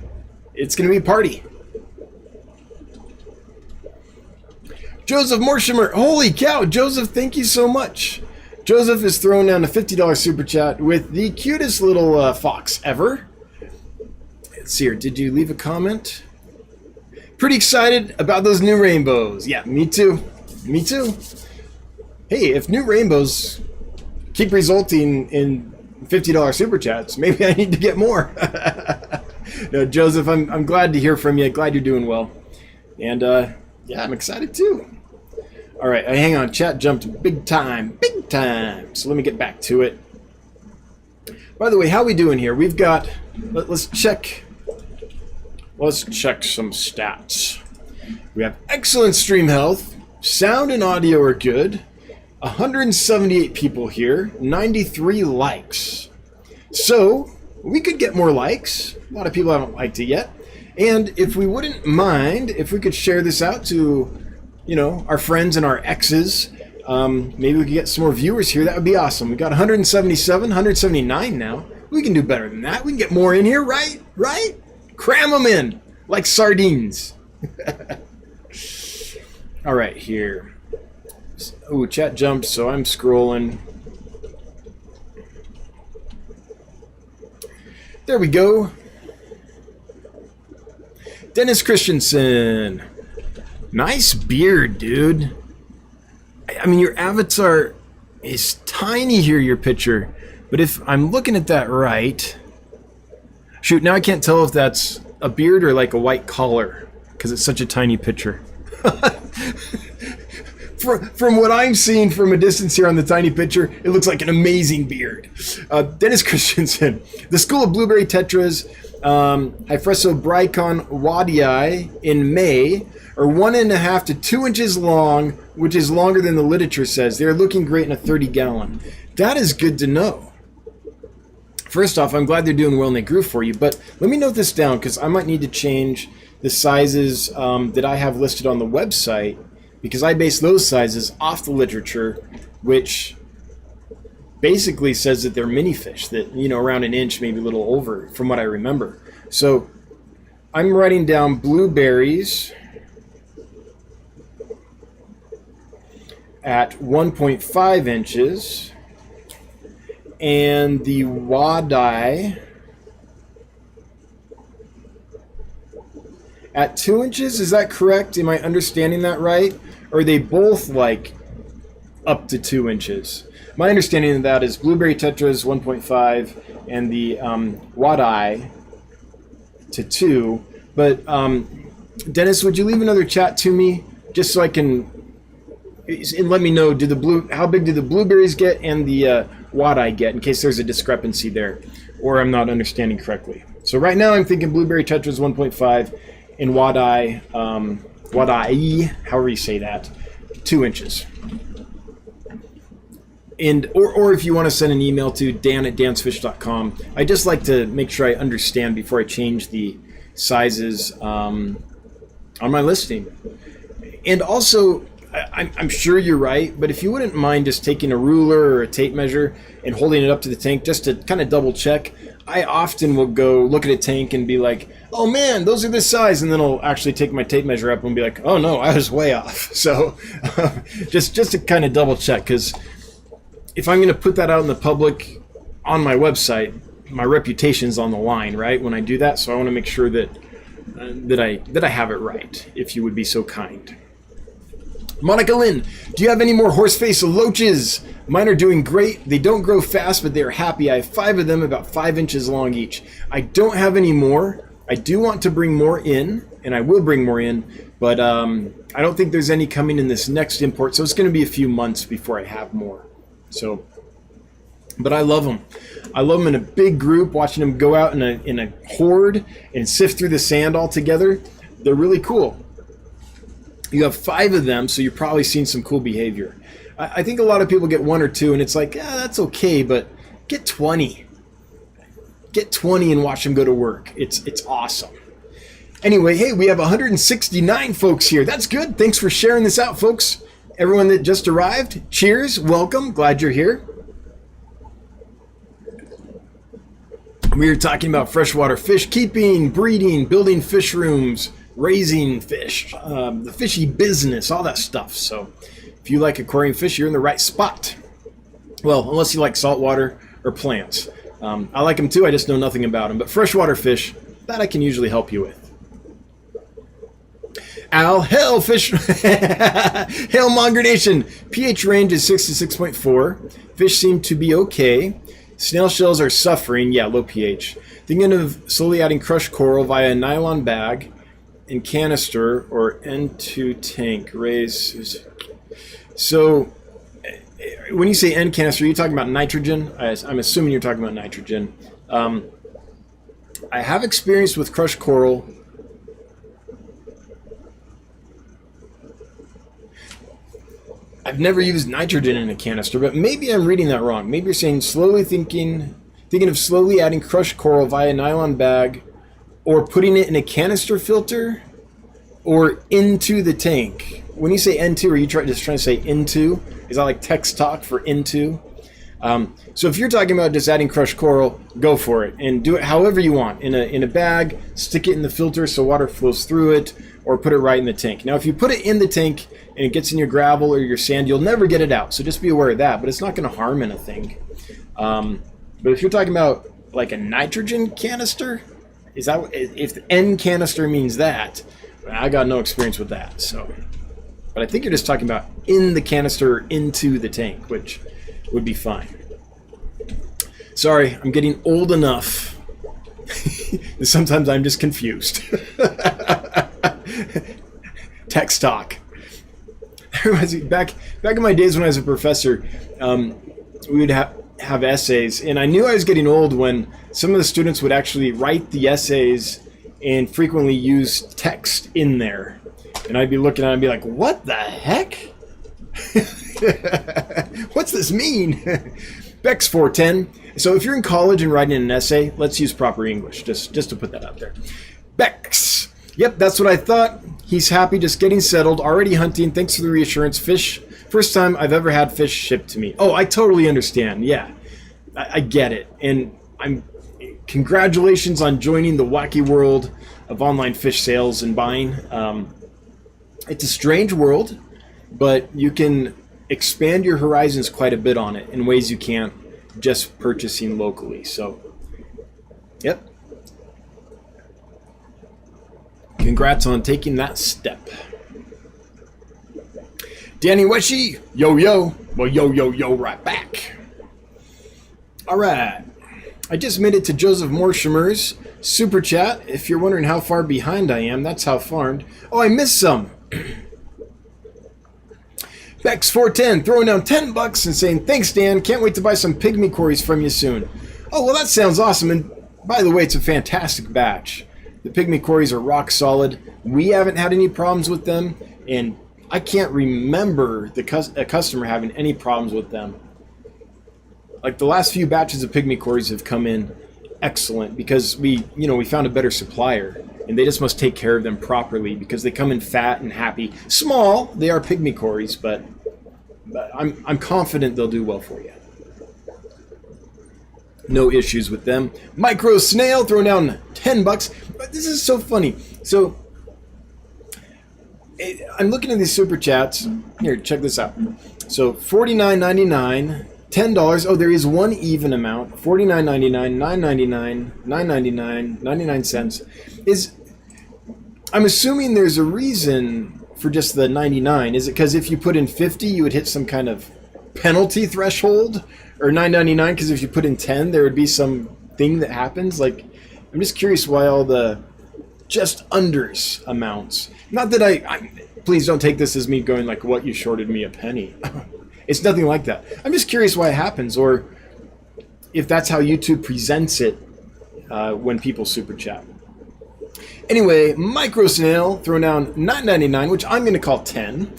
It's going to be a party. Joseph Morshimer. Holy cow, Joseph, thank you so much. Joseph is throwing down a $50 super chat with the cutest little fox ever. Let's see here. Did you leave a comment? Pretty excited about those new rainbows. Yeah, me too. Me too. Hey, if new rainbows keep resulting in $50 super chats, maybe I need to get more. No, Joseph, I'm glad to hear from you. Glad you're doing well. And yeah, I'm excited too. All right, hang on. Chat jumped big time. Big time. So let me get back to it. By the way, how we doing here? We've got, let's check some stats. We have excellent stream health. Sound and audio are good. 178 people here. 93 likes. So, we could get more likes. A lot of people haven't liked it yet. And if we wouldn't mind, if we could share this out to, you know, our friends and our exes, maybe we could get some more viewers here. That would be awesome. We got 177, 179 now. We can do better than that. We can get more in here, right? Right? Cram them in like sardines. All right, here. Oh, chat jumped, so I'm scrolling. There we go. Dennis Christensen. Nice beard, dude. I mean, your avatar is tiny here, your picture. But if I'm looking at that right... Shoot, now I can't tell if that's a beard or like a white collar, because it's such a tiny picture. From what I'm seeing from a distance here on the tiny picture, it looks like an amazing beard. Dennis Christensen. The School of Blueberry Tetras, Hyphreso Bricon Wadii in May are 1.5 to 2 inches long, which is longer than the literature says. They're looking great in a 30-gallon. That is good to know. First off, I'm glad they're doing well and they grew for you, but let me note this down because I might need to change the sizes that I have listed on the website, because I base those sizes off the literature, which basically says that they're mini fish, that, you know, around an inch, maybe a little over, from what I remember. So I'm writing down blueberries at 1.5 inches, and the wadii at 2 inches. Is that correct? Am I understanding that right? Or are they both like up to 2 inches? My understanding of that is blueberry tetras 1.5 and the wadii to 2. But Dennis, would you leave another chat to me just so I can and let me know, how big do the blueberries get and the wadii get, in case there's a discrepancy there or I'm not understanding correctly. So right now I'm thinking blueberry tetras 1.5 and wadii, however you say that, 2 inches. And or if you want to send an email to dan@dansfish.com, I just like to make sure I understand before I change the sizes on my listing. And also, I'm sure you're right, but if you wouldn't mind just taking a ruler or a tape measure and holding it up to the tank just to kind of double check. I often will go look at a tank and be like, oh man, those are this size, and then I'll actually take my tape measure up and be like, oh no, I was way off. So just to kind of double check, because if I'm going to put that out in the public on my website, my reputation's on the line, right, when I do that. So I want to make sure that I have it right, if you would be so kind. Monica Lynn, do you have any more horseface loaches? Mine are doing great. They don't grow fast, but they're happy. I have 5 of them, about 5 inches long each. I don't have any more. I do want to bring more in, and I will bring more in, but I don't think there's any coming in this next import, so it's going to be a few months before I have more. So, but I love them. I love them in a big group, watching them go out in a horde and sift through the sand all together. They're really cool. You have 5 of them, so you're probably seeing some cool behavior. I think a lot of people get 1 or 2, and it's like, that's okay, but get 20. Get 20 and watch them go to work. It's awesome. Anyway, hey, we have 169 folks here. That's good. Thanks for sharing this out, folks. Everyone that just arrived, cheers, welcome, glad you're here. We are talking about freshwater fish keeping, breeding, building fish rooms, raising fish, the fishy business, all that stuff. So if you like aquarium fish, you're in the right spot. Well, unless you like saltwater or plants. I like them too, I just know nothing about them. But freshwater fish, that I can usually help you with. Al, hail fish, hail Monger Nation. pH range is 6 to 6.4. Fish seem to be okay. Snail shells are suffering, yeah, low pH. Thinking of slowly adding crushed coral via a nylon bag in canister or N2 tank. Raise. So, when you say N canister, are you talking about nitrogen? I'm assuming you're talking about nitrogen. I have experience with crushed coral. I've never used nitrogen in a canister, but maybe I'm reading that wrong. Maybe you're saying slowly thinking Thinking of slowly adding crushed coral via nylon bag or putting it in a canister filter or into the tank. When you say into, are you just trying to say into? Is that like text talk for into? So if you're talking about just adding crushed coral, go for it and do it however you want. In a bag, stick it in the filter so water flows through it, or put it right in the tank. Now if you put it in the tank and it gets in your gravel or your sand, you'll never get it out. So just be aware of that, but it's not going to harm anything. But if you're talking about like a nitrogen canister, is that if the N canister means that? I got no experience with that. So, but I think you're just talking about in the canister into the tank, which would be fine. Sorry, I'm getting old enough. Sometimes I'm just confused. Text talk. Back in my days when I was a professor, we would have essays, and I knew I was getting old when some of the students would actually write the essays and frequently use text in there. And I'd be looking at it and be like, what the heck? What's this mean? Bex 410. So if you're in college and writing an essay, let's use proper English, just to put that out there. Bex. Yep, that's what I thought. He's happy, just getting settled, already hunting. Thanks for the reassurance. Fish. First time I've ever had fish shipped to me. Oh, I totally understand. Yeah, I get it. And congratulations on joining the wacky world of online fish sales and buying. It's a strange world, but you can expand your horizons quite a bit on it in ways you can't just purchasing locally. So, yep. Congrats on taking that step. Danny Weshy, yo, well, yo, right back. All right. I just made it to Joseph Morshimer's super chat. If you're wondering how far behind I am, that's how farmed. Oh, I missed some. Bex410 throwing down $10 and saying, thanks, Dan. Can't wait to buy some pygmy quarries from you soon. Oh, well, that sounds awesome. And by the way, it's a fantastic batch. The pygmy quarries are rock solid. We haven't had any problems with them, and I can't remember a customer having any problems with them. Like the last few batches of pygmy quarries have come in excellent because we found a better supplier, and they just must take care of them properly because they come in fat and happy. Small, they are pygmy quarries, but I'm confident they'll do well for you. No issues with them. Micro Snail throwing down $10. But this is so funny. So I'm looking at these super chats. Here, check this out. So $49.99, $10. Oh, there is one even amount. $49.99, $9.99, $9.99, 99 cents. I'm assuming there's a reason for just the 99. Is it because if you put in 50, you would hit some kind of penalty threshold? Or $9.99 because if you put in 10, there would be some thing that happens? Like, I'm just curious why all the just unders amounts. Not that I please don't take this as me going like, what, you shorted me a penny. It's nothing like that. I'm just curious why it happens, or if that's how YouTube presents it when people super chat. Anyway, Micro Snail throwing down $9.99, which I'm going to call 10.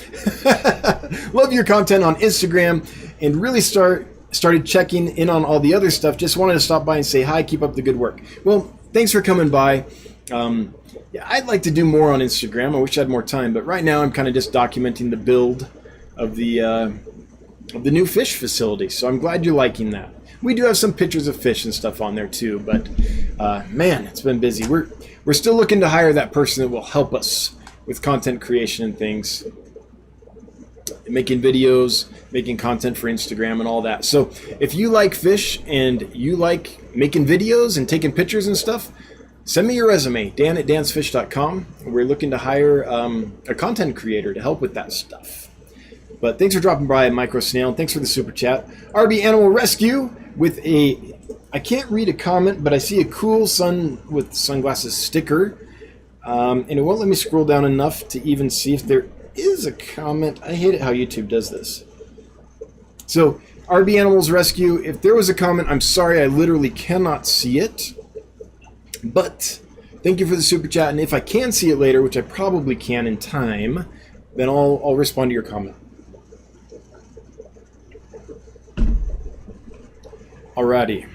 Love your content on Instagram, and really started checking in on all the other stuff. Just wanted to stop by and say hi, keep up the good work. Well, thanks for coming by. Yeah, I'd like to do more on Instagram. I wish I had more time, but right now I'm kind of just documenting the build of the new fish facility. So I'm glad you're liking that. We do have some pictures of fish and stuff on there too, but man, it's been busy. We're still looking to hire that person that will help us with content creation and things, making videos, making content for Instagram and all that. So if you like fish and you like making videos and taking pictures and stuff, send me your resume, dan@dansfish.com. We're looking to hire a content creator to help with that stuff. But thanks for dropping by, Micro Snail, and thanks for the super chat. RB Animal Rescue with I can't read a comment, but I see a cool sun with sunglasses sticker. And it won't let me scroll down enough to even see if there is a comment. I hate it how YouTube does this. So, RB Animals Rescue, if there was a comment, I'm sorry, I literally cannot see it. But thank you for the super chat, and if I can see it later, which I probably can in time, then I'll respond to your comment. Alrighty.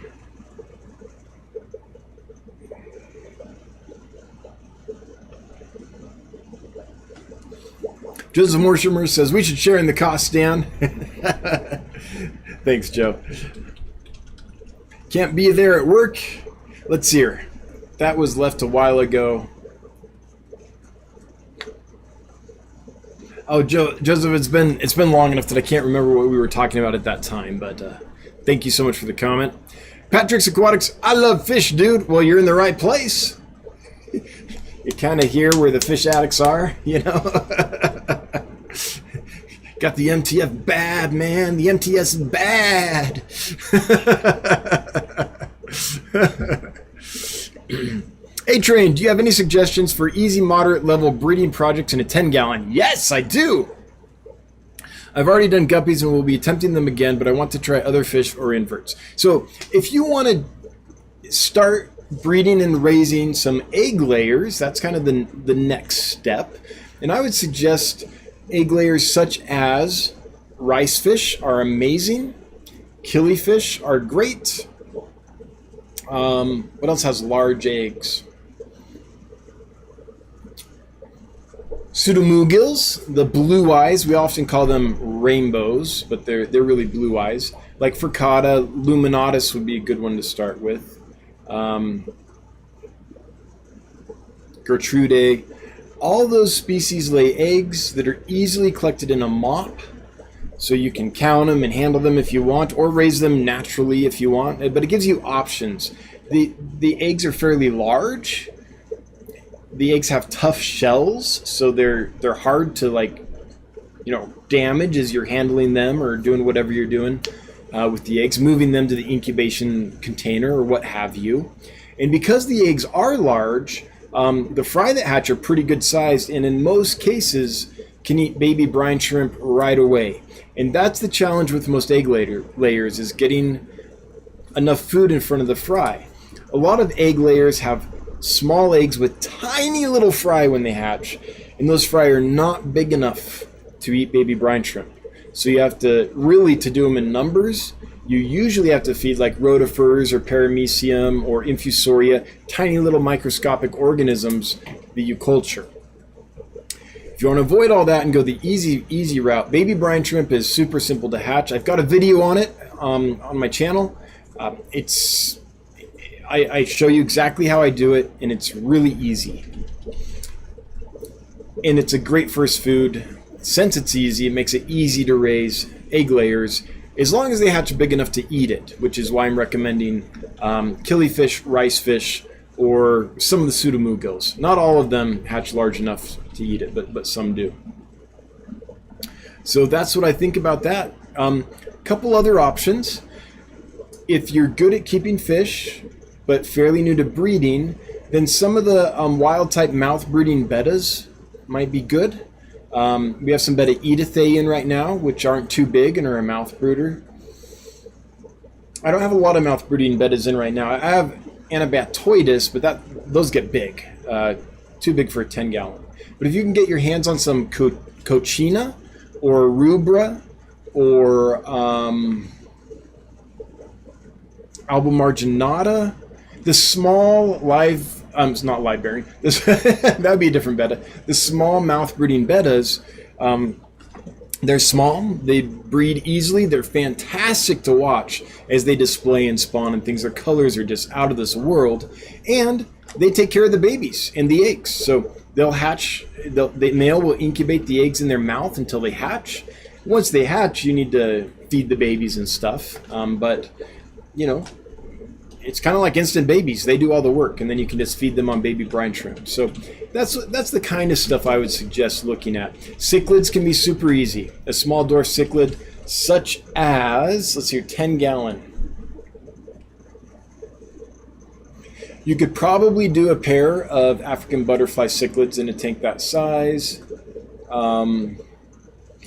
Joseph Morshimer says, we should share in the cost, Dan. Thanks, Joe. Can't be there at work. Let's see here. That was left a while ago. Oh, Joseph, it's been long enough that I can't remember what we were talking about at that time, but thank you so much for the comment. Patrick's Aquatics, I love fish, dude. Well, you're in the right place. You kind of hear where the fish addicts are, you know? Got the MTF bad, man. The MTS is bad. A-Train, do you have any suggestions for easy, moderate level breeding projects in a 10-gallon? Yes, I do. I've already done guppies and will be attempting them again, but I want to try other fish or inverts. So if you want to start breeding and raising some egg layers, that's kind of the next step. And I would suggest egg layers such as rice fish are amazing. Killifish are great. What else has large eggs? Pseudomugils, the blue eyes, we often call them rainbows, but they're really blue eyes. Like Furcata, Luminatus would be a good one to start with. Gertrude. All those species lay eggs that are easily collected in a mop, so you can count them and handle them if you want, or raise them naturally if you want, but it gives you options. The eggs are fairly large. The eggs have tough shells, so they're hard to damage as you're handling them or doing whatever you're doing with the eggs, moving them to the incubation container or what have you. And because the eggs are large, the fry that hatch are pretty good sized, and in most cases can eat baby brine shrimp right away. And that's the challenge with most egg layers is getting enough food in front of the fry. A lot of egg layers have small eggs with tiny little fry when they hatch, and those fry are not big enough to eat baby brine shrimp. So you have to to do them in numbers, you usually have to feed like rotifers or paramecium or infusoria, tiny little microscopic organisms that you culture. If you want to avoid all that and go the easy route, baby brine shrimp is super simple to hatch. I've got a video on it on my channel. I show you exactly how I do it, and it's really easy. And it's a great first food. Since it's easy, it makes it easy to raise egg layers, as long as they hatch big enough to eat it, which is why I'm recommending killifish, rice fish, or some of the pseudomugils. Not all of them hatch large enough to eat it, but some do. So that's what I think about that. Couple other options. If you're good at keeping fish, but fairly new to breeding, then some of the wild type mouth breeding bettas might be good. We have some betta edithae in right now, which aren't too big and are a mouth brooder. I don't have a lot of mouth breeding bettas in right now. I have Anabatoidus, but those get big, too big for a 10-gallon. But if you can get your hands on some cochina or rubra or albumarginata, the small live, it's not live bearing, that would be a different betta. The small mouth breeding bettas, they're small, they breed easily, they're fantastic to watch as they display and spawn and things. Their colors are just out of this world, and they take care of the babies and the eggs. So they'll hatch, the male will incubate the eggs in their mouth until they hatch. Once they hatch, you need to feed the babies and stuff, but you know, it's kind of like instant babies. They do all the work, and then you can just feed them on baby brine shrimp. So that's the kind of stuff I would suggest looking at. Cichlids can be super easy. A small dwarf cichlid, such as, let's see here, 10-gallon. You could probably do a pair of African butterfly cichlids in a tank that size. I don't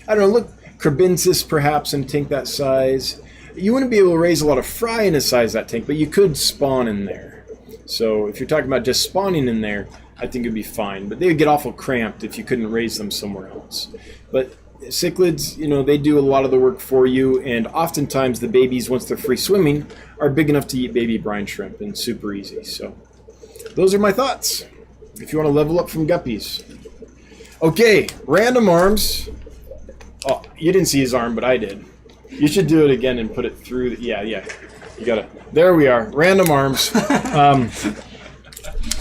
know, look, Crabensis perhaps in a tank that size. You wouldn't be able to raise a lot of fry in a size that tank, but you could spawn in there. So if you're talking about just spawning in there, I think it'd be fine. But they would get awful cramped if you couldn't raise them somewhere else. But cichlids, you know, they do a lot of the work for you, and oftentimes the babies, once they're free swimming, are big enough to eat baby brine shrimp and super easy. So those are my thoughts if you want to level up from guppies. Okay, random arms. Oh, you didn't see his arm, but I did. You should do it again and put it through. Yeah. You gotta. There we are. Random arms.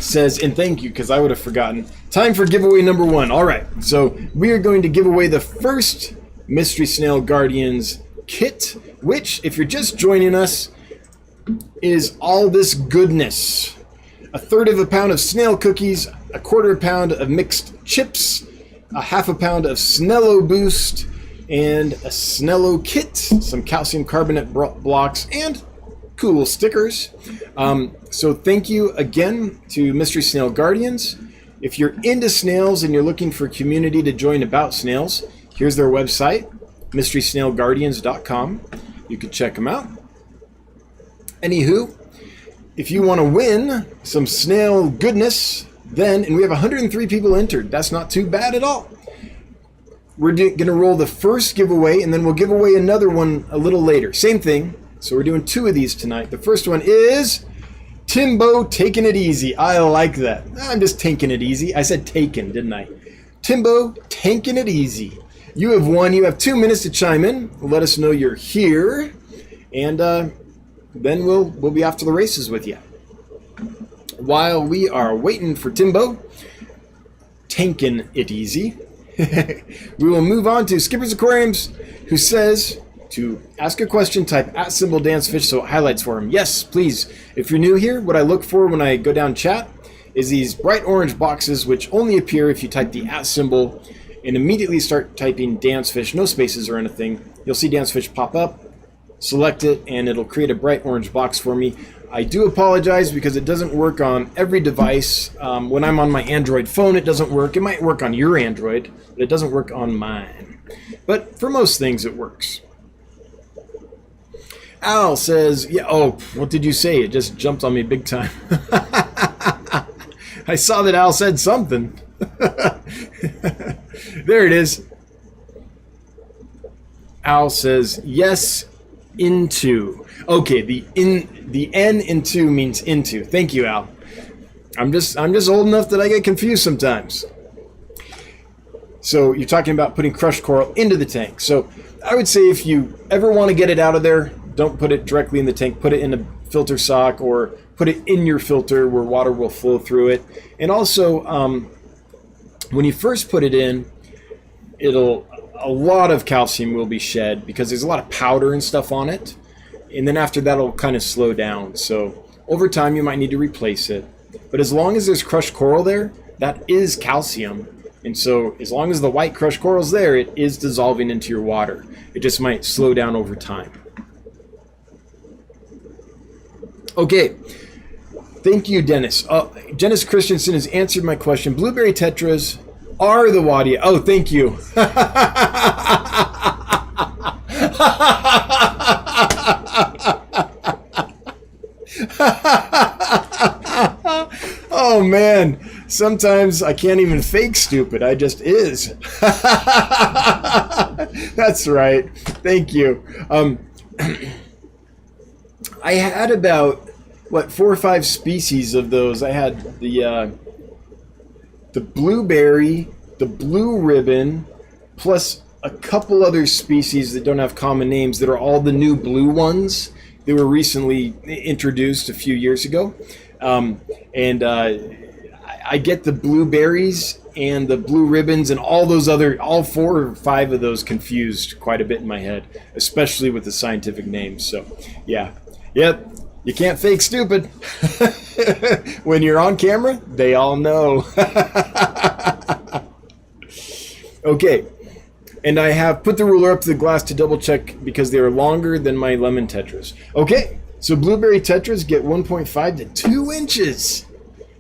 Says, and thank you, because I would have forgotten. Time for giveaway number 1. All right, so we are going to give away the first Mystery Snail Guardians kit, which, if you're just joining us, is all this goodness. 1/3 pound of snail cookies, 1/4 pound of mixed chips, 1/2 pound of Snello Boost, and a Snello kit, some calcium carbonate blocks, and cool stickers. So thank you again to Mystery Snail Guardians. If you're into snails and you're looking for a community to join about snails, here's their website, mysterysnailguardians.com. You can check them out. Anywho, if you want to win some snail goodness, then, and we have 103 people entered, that's not too bad at all. We're going to roll the first giveaway, and then we'll give away another one a little later. Same thing. So we're doing 2 of these tonight. The first one is Timbo Taking It Easy. I like that. I'm just taking it easy. I said taken, didn't I? Timbo Taking It Easy. You have won. You have 2 minutes to chime in. Let us know you're here, and then we'll be off to the races with you. While we are waiting for Timbo Taking It Easy, we will move on to Skipper's Aquariums, who says to ask a question, type @dancefish so it highlights for him. Yes, please. If you're new here, what I look for when I go down chat is these bright orange boxes, which only appear if you type the @ and immediately start typing dancefish, no spaces or anything. You'll see dancefish pop up, select it, and it'll create a bright orange box for me. I do apologize because it doesn't work on every device. When I'm on my Android phone, it doesn't work. It might work on your Android, but it doesn't work on mine. But for most things, it works. Al says, yeah, oh, what did you say? It just jumped on me big time. I saw that Al said something. There it is. Al says, yes, into. Okay, the N into means into. Thank you, Al. I'm just old enough that I get confused sometimes. So you're talking about putting crushed coral into the tank. So I would say if you ever want to get it out of there, don't put it directly in the tank. Put it in a filter sock or put it in your filter where water will flow through it. And also, when you first put it in, a lot of calcium will be shed because there's a lot of powder and stuff on it. And then after that, it'll kind of slow down. So over time, you might need to replace it. But as long as there's crushed coral there, that is calcium. And so as long as the white crushed coral is there, it is dissolving into your water. It just might slow down over time. Okay. Thank you, Dennis. Dennis Christensen has answered my question. Blueberry tetras are the Wadia. Oh, thank you. Oh, man. Sometimes I can't even fake stupid. I just is. That's right. Thank you. I had about, 4 or 5 species of those. I had the blueberry, the blue ribbon, plus a couple other species that don't have common names that are all the new blue ones. They were recently introduced a few years ago. I get the blueberries and the blue ribbons and all 4 or 5 of those confused quite a bit in my head, especially with the scientific names. So, yeah. Yep. You can't fake stupid. When you're on camera, they all know. Okay. And I have put the ruler up to the glass to double check because they are longer than my lemon tetras. Okay. So blueberry tetras get 1.5 to 2 inches.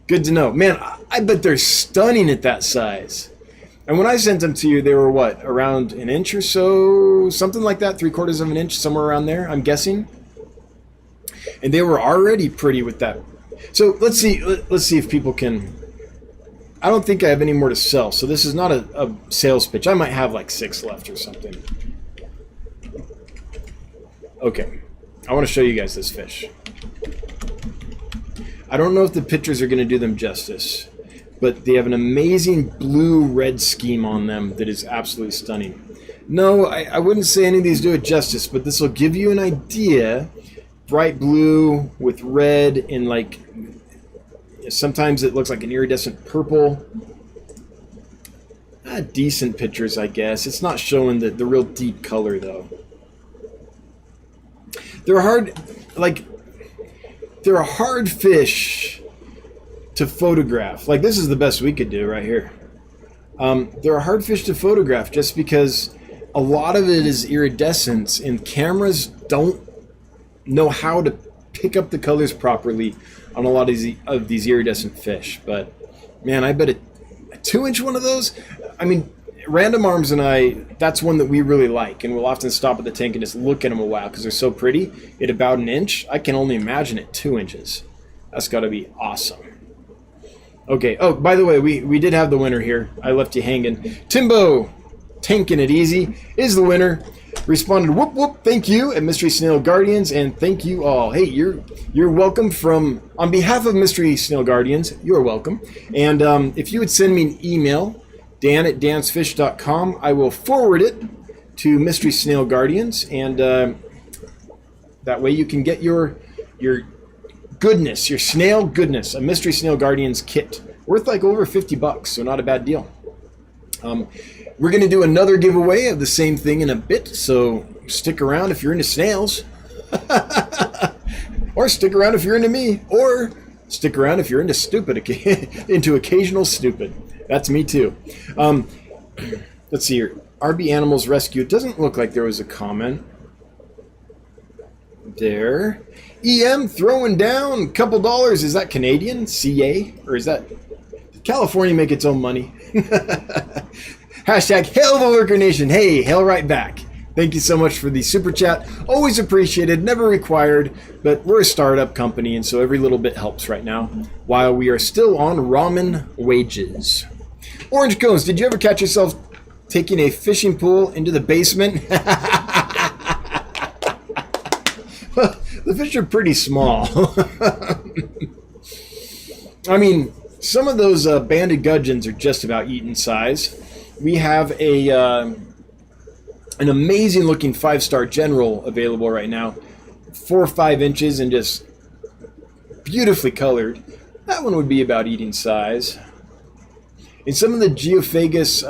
Good to know. Man, I bet they're stunning at that size. And when I sent them to you, they were what? Around an inch or so? Something like that? 3/4 of an inch? Somewhere around there, I'm guessing. And they were already pretty with that. So let's see if people can. I don't think I have any more to sell, so this is not a sales pitch. I might have like 6 left or something. Okay, I want to show you guys this fish. I don't know if the pictures are going to do them justice, but they have an amazing blue-red scheme on them that is absolutely stunning. No, I wouldn't say any of these do it justice, but this will give you an idea. Bright blue with red and like, sometimes it looks like an iridescent purple. Decent pictures, I guess. It's not showing the real deep color, though. They're hard, like, they're a hard fish to photograph. Like, this is the best we could do right here. They're a hard fish to photograph just because a lot of it is iridescence, and cameras don't know how to pick up the colors properly on a lot of these iridescent fish. But, man, I bet a 2-inch one of those, I mean, Random Arms and I, that's one that we really like, and we'll often stop at the tank and just look at them a while because they're so pretty. At about 1 inch, I can only imagine at 2 inches. That's got to be awesome. Okay, oh, by the way, we did have the winner here. I left you hanging. Timbo, tanking it easy, is the winner. Responded, whoop, whoop, thank you, at Mystery Snail Guardians, and thank you all. Hey, you're welcome on behalf of Mystery Snail Guardians, you're welcome. And if you would send me an email, dan@dansfish.com, I will forward it to Mystery Snail Guardians, and that way you can get your goodness, your snail goodness, a Mystery Snail Guardians kit, worth like over $50, so not a bad deal. We're going to do another giveaway of the same thing in a bit, so stick around if you're into snails. Or stick around if you're into me. Or stick around if you're into stupid, into occasional stupid. That's me too. Let's see here. RB Animals Rescue. It doesn't look like there was a comment. There. EM throwing down a couple dollars. Is that Canadian? CA? Or is that... Did California make its own money? Hashtag Hail the Lurker Nation. Hey, hail right back. Thank you so much for the super chat. Always appreciated, never required, but we're a startup company, and so every little bit helps right now, while we are still on ramen wages. Orange Cones, did you ever catch yourself taking a fishing pole into the basement? The fish are pretty small. I mean, some of those banded gudgeons are just about eaten size. We have an amazing looking 5-star general available right now. 4 or 5 inches and just beautifully colored. That one would be about eating size. And some of the Geophagus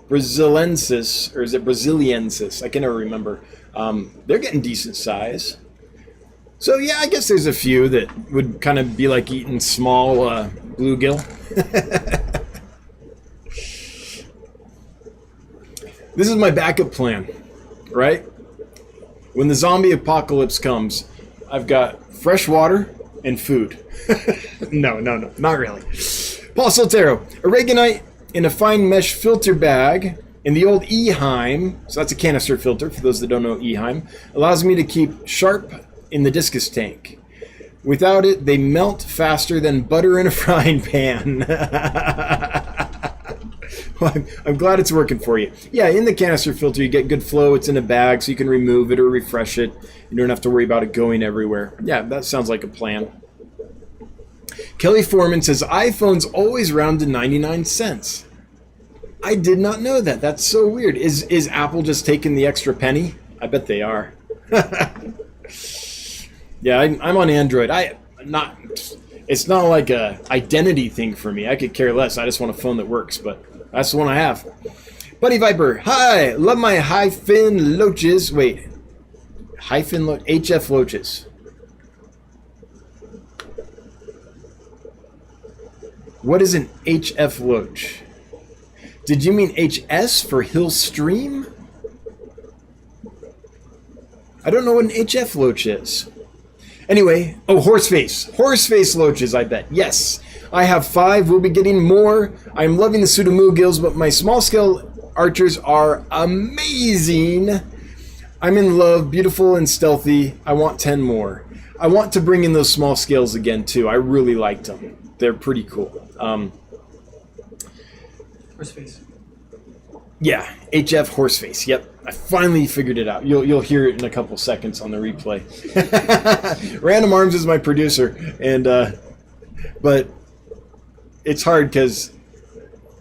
brasiliensis, or is it brasiliensis? I can never remember. They're getting decent size. So yeah, I guess there's a few that would kind of be like eating small bluegill. This is my backup plan, right? When the zombie apocalypse comes, I've got fresh water and food. No, not really. Paul Soltero, oregonite in a fine mesh filter bag in the old Eheim, so that's a canister filter for those that don't know Eheim, allows me to keep sharp in the discus tank. Without it, they melt faster than butter in a frying pan. Well, I'm glad it's working for you. Yeah, in the canister filter, you get good flow. It's in a bag, so you can remove it or refresh it. You don't have to worry about it going everywhere. Yeah, that sounds like a plan. Kelly Foreman says, iPhones always round to 99 cents. I did not know that. That's so weird. Is Apple just taking the extra penny? I bet they are. Yeah, I'm on Android. It's not like a identity thing for me. I could care less. I just want a phone that works, but that's the one I have. Buddy Viper, hi, love my hyphen loaches. Wait, HF loaches. What is an HF loach? Did you mean HS for Hill Stream? I don't know what an HF loach is. Anyway, oh, horseface. Horseface loaches, I bet. Yes. I have 5. We'll be getting more. I'm loving the pseudomugils, but my small-scale archers are amazing. I'm in love, beautiful and stealthy. I want 10 more. I want to bring in those small scales again, too. I really liked them. They're pretty cool. Horseface. Yeah, HF horseface. Yep, I finally figured it out. You'll hear it in a couple seconds on the replay. Random Arms is my producer, and but it's hard because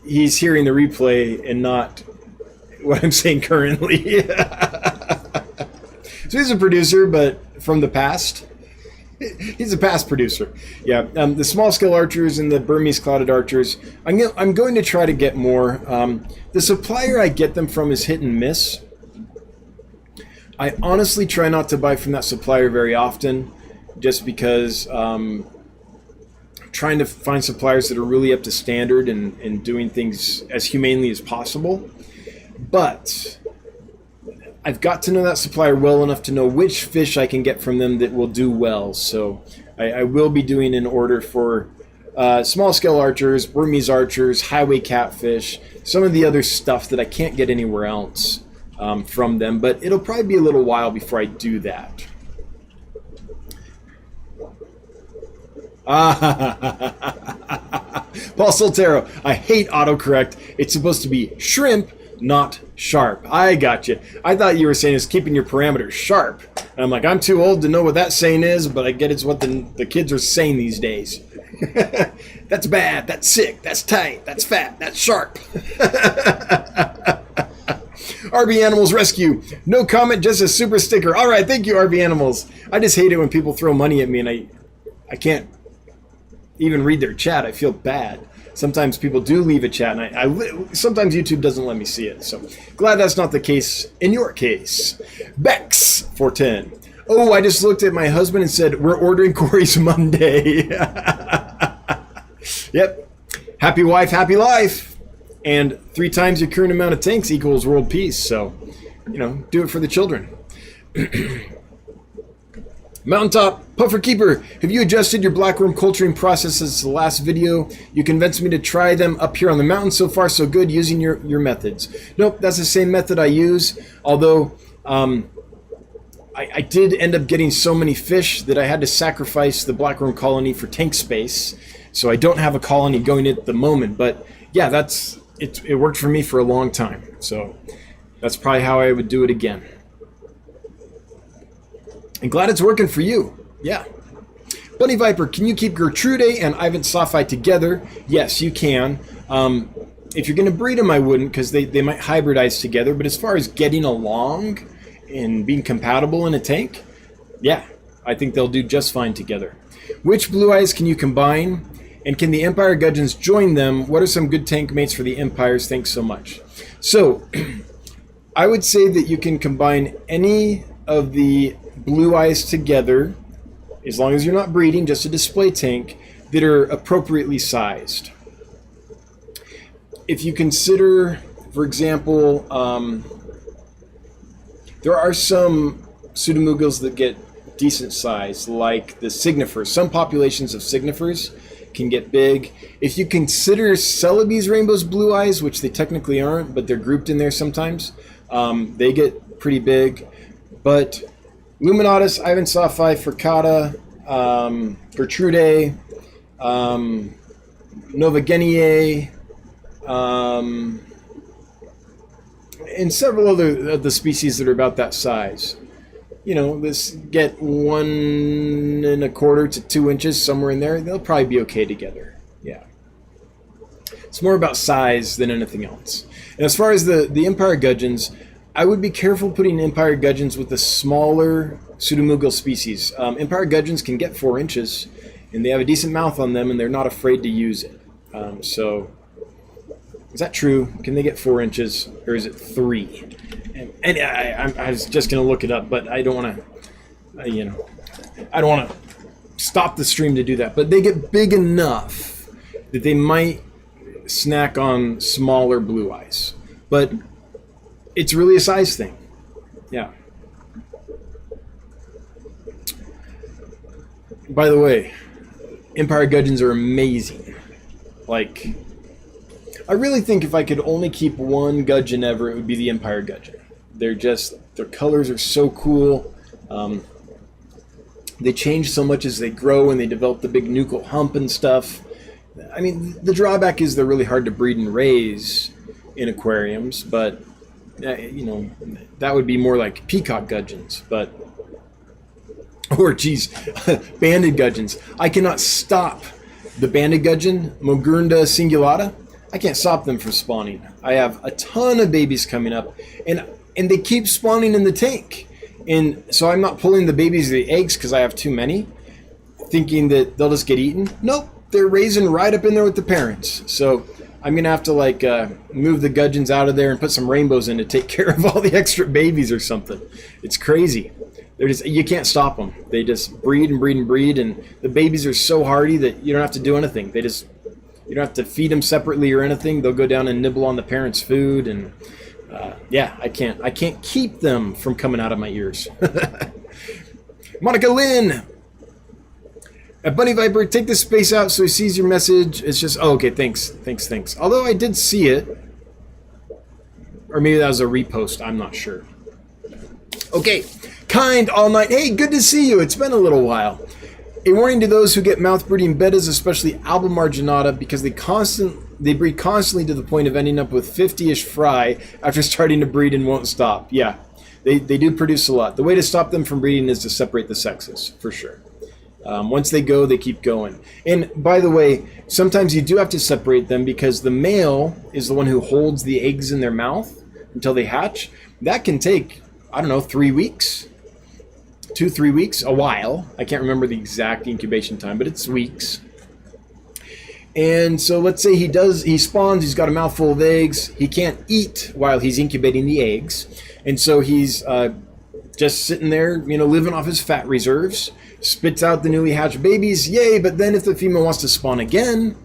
he's hearing the replay and not what I'm saying currently. So he's a producer, but from the past. He's a past producer. Yeah, the small-scale archers and the Burmese clouded archers, I'm going to try to get more. The supplier I get them from is hit and miss. I honestly try not to buy from that supplier very often, just because trying to find suppliers that are really up to standard and doing things as humanely as possible. But I've got to know that supplier well enough to know which fish I can get from them that will do well. So I will be doing an order for small-scale archers, Burmese archers, highway catfish, some of the other stuff that I can't get anywhere else from them. But it'll probably be a little while before I do that. Paul Soltero, I hate autocorrect. It's supposed to be shrimp, not sharp. I got you. I thought you were saying it's keeping your parameters sharp. And I'm like, I'm too old to know what that saying is, but I get it's what the kids are saying these days. That's bad. That's sick. That's tight. That's fat. That's sharp. RB Animals Rescue. No comment, just a super sticker. All right, thank you, RB Animals. I just hate it when people throw money at me and I can't even read their chat. I feel bad. Sometimes people do leave a chat, and sometimes YouTube doesn't let me see it. So glad that's not the case in your case. Bex 410. Oh, I just looked at my husband and said, we're ordering Corey's Monday. Yep. Happy wife, happy life. And 3 times your current amount of tanks equals world peace. So, do it for the children. Mountaintop Puffer Keeper, have you adjusted your blackworm culturing process since the last video? You convinced me to try them up here on the mountain. So far, so good using your methods. Nope, that's the same method I use. Although I did end up getting so many fish that I had to sacrifice the blackworm colony for tank space. So I don't have a colony going at the moment. But yeah, it worked for me for a long time. So that's probably how I would do it again. And glad it's working for you. Yeah. Bunny Viper, can you keep Gertrude and Ivan Sophi together? Yes, you can. If you're going to breed them, I wouldn't, because they might hybridize together. But as far as getting along and being compatible in a tank, yeah, I think they'll do just fine together. Which blue eyes can you combine? And can the Empire Gudgeons join them? What are some good tank mates for the Empires? Thanks so much. So, I would say that you can combine any of the blue eyes together, as long as you're not breeding, just a display tank, that are appropriately sized. If you consider, for example, there are some pseudomugils that get decent size, like the signifers. Some populations of signifers can get big. If you consider Celebi's rainbow's blue eyes, which they technically aren't, but they're grouped in there sometimes, they get pretty big. But Luminatus, Ivan Sophi, Fricata, Gertrude, Novageniae, and several other of the species that are about that size. This get 1 1/4 to 2 inches, somewhere in there. They'll probably be okay together. Yeah. It's more about size than anything else. And as far as the Empire Gudgeons, I would be careful putting Empire Gudgeons with the smaller pseudomugil species. Empire Gudgeons can get 4 inches, and they have a decent mouth on them, and they're not afraid to use it. So, is that true? Can they get 4 inches, or is it 3? And I was just going to look it up, but I don't want to, I don't want to stop the stream to do that. But they get big enough that they might snack on smaller blue eyes. But it's really a size thing. Yeah. By the way, Empire Gudgeons are amazing. Like, I really think if I could only keep one gudgeon ever, it would be the Empire Gudgeon. Their colors are so cool. They change so much as they grow and they develop the big nuchal hump and stuff. I mean, the drawback is they're really hard to breed and raise in aquariums, but that would be more like peacock gudgeons, or banded gudgeons. I cannot stop the banded gudgeon, Mogurunda cingulata, I can't stop them from spawning. I have a ton of babies coming up, and they keep spawning in the tank. And so I'm not pulling the babies or the eggs because I have too many, thinking that they'll just get eaten. Nope, they're raising right up in there with the parents. So I'm going to have to like move the gudgeons out of there and put some rainbows in to take care of all the extra babies or something. It's crazy. They're just, you can't stop them. They just breed and breed and breed, and the babies are so hardy that you don't have to do anything. They just, you don't have to feed them separately or anything. They'll go down and nibble on the parents' food, and yeah, I can't keep them from coming out of my ears. Monica Lynn, Bunny Viper, take this space out so he sees your message. It's just, oh, okay, thanks. Although I did see it, or maybe that was a repost. I'm not sure. Okay, Kind All Night. Hey, good to see you. It's been a little while. A warning to those who get mouth breeding bettas, especially alba marginata, because they breed constantly to the point of ending up with 50-ish fry after starting to breed and won't stop. Yeah, they do produce a lot. The way to stop them from breeding is to separate the sexes, for sure. Once they go, they keep going. And by the way, sometimes you do have to separate them because the male is the one who holds the eggs in their mouth until they hatch. That can take, I don't know, 3 weeks. 2-3 weeks, a while. I can't remember the exact incubation time, but it's weeks. And so let's say he spawns, he's got a mouthful of eggs. He can't eat while he's incubating the eggs. And so he's just sitting there, living off his fat reserves, spits out the newly hatched babies, yay, but then if the female wants to spawn again,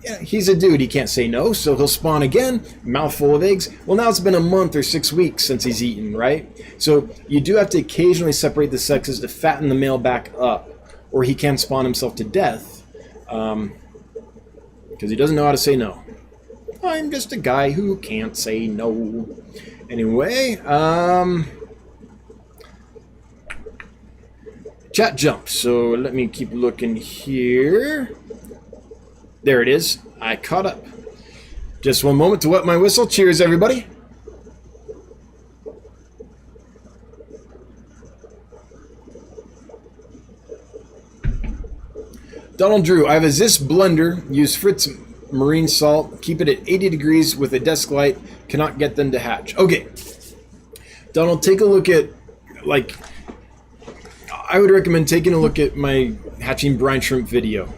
yeah, he's a dude, he can't say no, so he'll spawn again, mouthful of eggs. Well, now it's been a month or 6 weeks since he's eaten, right? So you do have to occasionally separate the sexes to fatten the male back up, or he can spawn himself to death, because he doesn't know how to say no. I'm just a guy who can't say no. Anyway, chat jumps, so let me keep looking here. There it is. I caught up. Just one moment to wet my whistle. Cheers, everybody. Donald Drew, I have a Zis blender. Use Fritz marine salt. Keep it at 80 degrees with a desk light. Cannot get them to hatch. Okay. Donald, take a look at, I would recommend taking a look at my hatching brine shrimp video.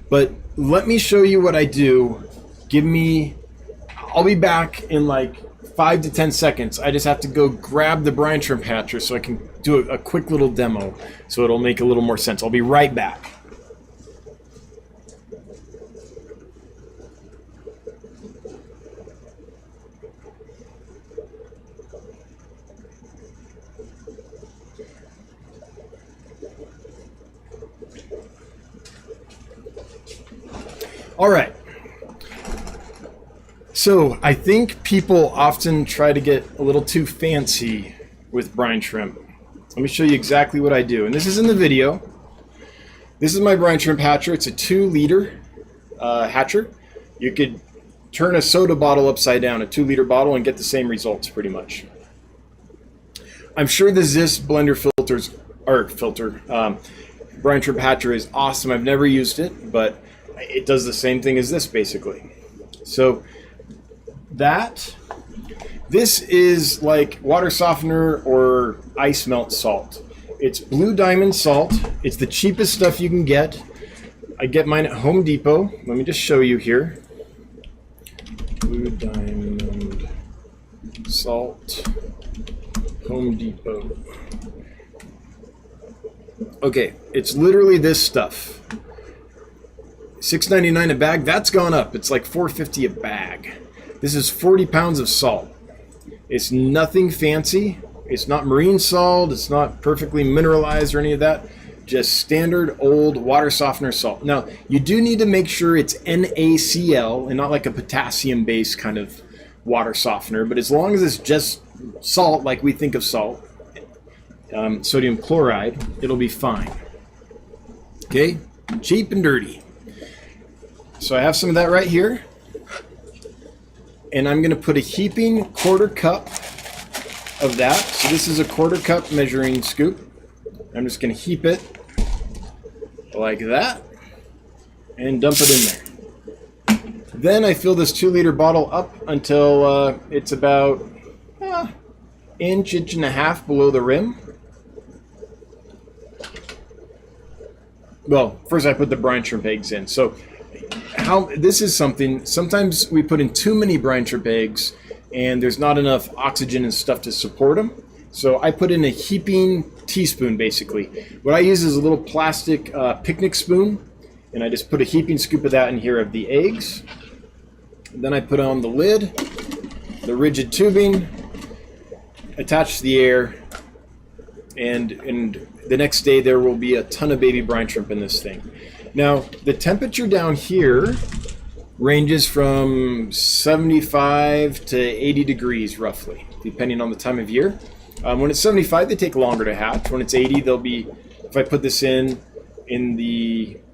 But let me show you what I do. I'll be back in 5 to 10 seconds. I just have to go grab the brine shrimp hatcher so I can do a quick little demo so it'll make a little more sense. I'll be right back. All right. So I think people often try to get a little too fancy with brine shrimp. Let me show you exactly what I do. And this is in the video. This is my brine shrimp hatcher. It's a 2-liter hatcher. You could turn a soda bottle upside down, a 2-liter bottle, and get the same results pretty much. I'm sure the Zis blender brine shrimp hatcher is awesome. I've never used it, but it does the same thing as this basically. So this is like water softener or ice melt salt. It's Blue Diamond salt. It's the cheapest stuff you can get. I get mine at Home Depot. Let me just show you here. Blue Diamond salt, Home Depot. Okay, it's literally this stuff. $6.99 a bag. That's gone up. It's like $4.50 a bag. This is 40 pounds of salt. It's nothing fancy. It's not marine salt. It's not perfectly mineralized or any of that. Just standard old water softener salt. Now, you do need to make sure it's NaCl and not like a potassium-based kind of water softener. But as long as it's just salt, like we think of salt, sodium chloride, it'll be fine. Okay? Cheap and dirty. So I have some of that right here, and I'm going to put a heaping 1/4 cup of that. So this is a 1/4 cup measuring scoop. I'm just going to heap it like that. and dump it in there. Then I fill this 2-liter bottle up until it's about inch and a half below the rim. Well, first I put the brine shrimp eggs in. So this is something, sometimes we put in too many brine shrimp eggs and there's not enough oxygen and stuff to support them. So I put in a heaping teaspoon, basically. What I use is a little plastic picnic spoon, and I just put a heaping scoop of that in here of the eggs. And then I put on the lid, the rigid tubing, attach the air, and the next day there will be a ton of baby brine shrimp in this thing. Now, the temperature down here ranges from 75 to 80 degrees roughly, depending on the time of year. When it's 75, they take longer to hatch. When it's 80, they'll be, if I put this in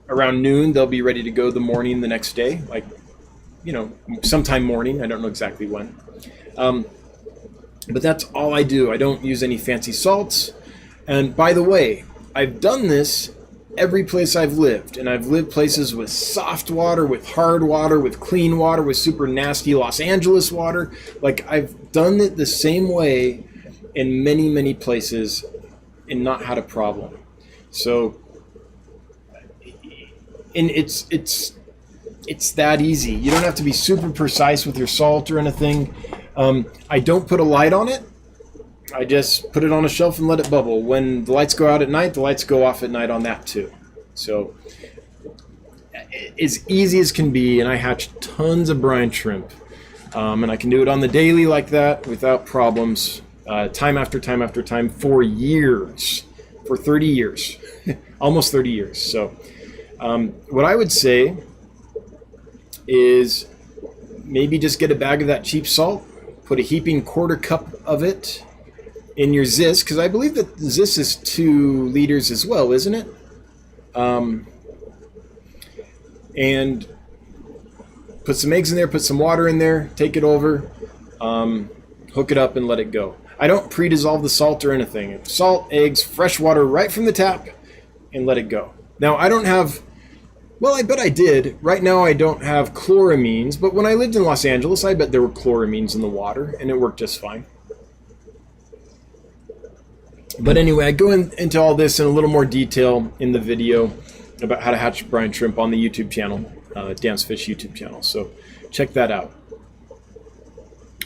around noon, they'll be ready to go the morning the next day, like, you know, sometime morning. I don't know exactly when. But that's all I do. I don't use any fancy salts. And by the way, I've done this every place I've lived, and I've lived places with soft water, with hard water, with clean water, with super nasty Los Angeles water. Like, I've done it the same way in many, many places and not had a problem. So, and it's that easy. You don't have to be super precise with your salt or anything. I don't put a light on it. I just put it on a shelf and let it bubble. When the lights go out at night, the lights go off at night on that too. So, as easy as can be, and I hatch tons of brine shrimp. And I can do it on the daily like that without problems, time after time after time, for years, for 30 years, almost 30 years. So, what I would say is maybe just get a bag of that cheap salt, put a heaping quarter cup of it in your Zis, because I believe that Zis is 2 liters as well, isn't it? And put some eggs in there, put some water in there, take it over, hook it up and let it go. I don't pre-dissolve the salt or anything. Salt, eggs, fresh water right from the tap, and let it go. Now, I don't have, well, I bet I did. Right now I don't have chloramines, but when I lived in Los Angeles, I bet there were chloramines in the water, and it worked just fine. But anyway, I go into all this in a little more detail in the video about how to hatch brine shrimp on the YouTube channel, Dan's Fish YouTube channel. So check that out.